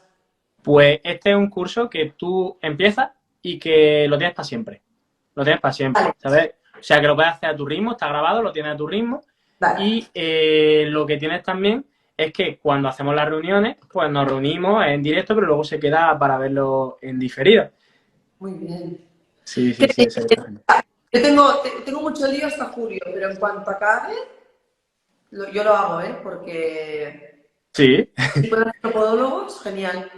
Pues este es un curso que tú empiezas y que lo tienes para siempre. Lo tienes para siempre, Vale, ¿sabes? O sea, que lo puedes hacer a tu ritmo, está grabado, lo tienes a tu ritmo. vale. Y lo que tienes también es que cuando hacemos las reuniones, pues nos reunimos en directo, pero luego se queda para verlo en diferido. Muy bien. Sí, Qué sí, sí, bien. eso está genial. Yo tengo mucho lío hasta julio, pero en cuanto acabe, yo lo hago, ¿eh? Porque Sí, si pueden hacer podólogos, genial.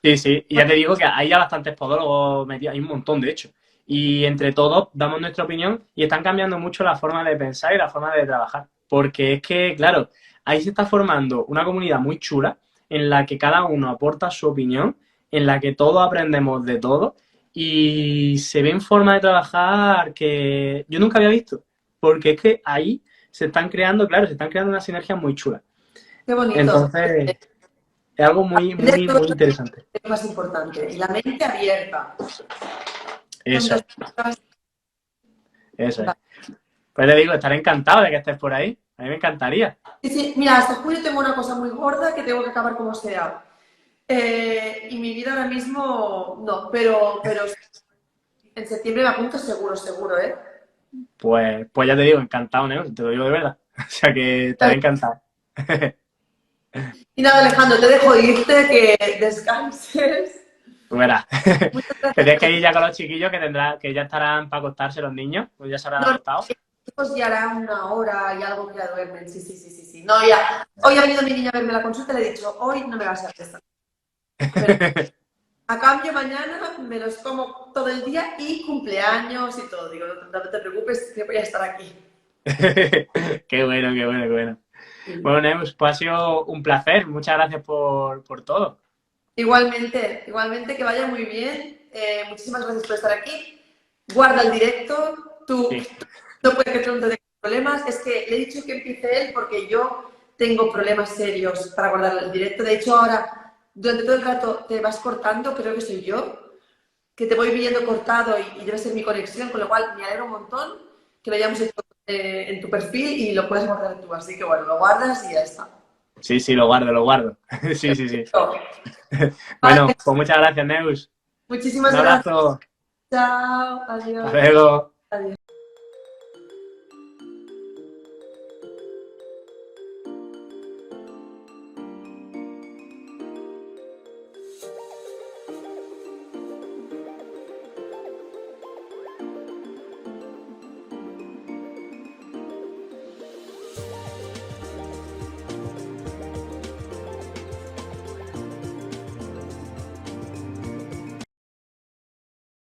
sí, sí. Y ya te digo que hay ya bastantes podólogos metidos, hay un montón, de hecho. Y entre todos damos nuestra opinión y están cambiando mucho la forma de pensar y la forma de trabajar. Porque es que, claro, ahí se está formando una comunidad muy chula en la que cada uno aporta su opinión, en la que todos aprendemos de todo y se ven formas de trabajar que yo nunca había visto. Porque es que ahí se están creando, claro, se están creando unas sinergias muy chulas. Qué bonito. Entonces, es algo muy, Aprender muy, todo muy interesante. es lo más importante. Y la mente abierta. Eso Tantas es, cosas. eso es. Pues le digo, estaré encantado de que estés por ahí. A mí me encantaría. Sí, sí, mira, hasta julio tengo una cosa muy gorda que tengo que acabar como sea. Y mi vida ahora mismo, no, pero en septiembre me apunto seguro, seguro, ¿eh? Pues ya te digo, encantado, Neo, te lo digo de verdad. O sea que estaré encantado. Y nada, Alejandro, te dejo irte, que descanses. Tú verás. Muchas Te gracias tienes por... que ir ya con los chiquillos que ya estarán para acostarse los niños, pues ya se habrán No, no, acostado. chicos, ya hará una hora y algo que ya duermen. Sí, sí, sí, sí, sí. No, ya. Hoy ha venido mi niña a verme la consulta y le he dicho, hoy no me vas a hacer esto. Pero a cambio, mañana me los como todo el día y cumpleaños y todo. Digo, no, no te preocupes, que voy a estar aquí. Qué bueno, qué bueno, qué bueno. Sí. Bueno, Neus, pues ha sido un placer. Muchas gracias por todo. Igualmente, igualmente que vaya muy bien. Muchísimas gracias por estar aquí. Guarda el directo. Tú Sí. no puedes que tú no tengas problemas. Es que le he dicho que empiece él porque yo tengo problemas serios para guardar el directo. De hecho, ahora, durante todo el rato te vas cortando, creo que soy yo, que te voy viendo cortado y debe ser mi conexión, con lo cual me alegro un montón que lo hayamos hecho en tu perfil y lo puedes guardar tú. Así que bueno, lo guardas y ya está. Sí, sí, lo guardo, lo guardo. Sí, sí, sí. Vale, Bueno, pues muchas gracias, Neus. Un muchísimas gracias. abrazo. Chao, Hasta adiós. luego. Adiós.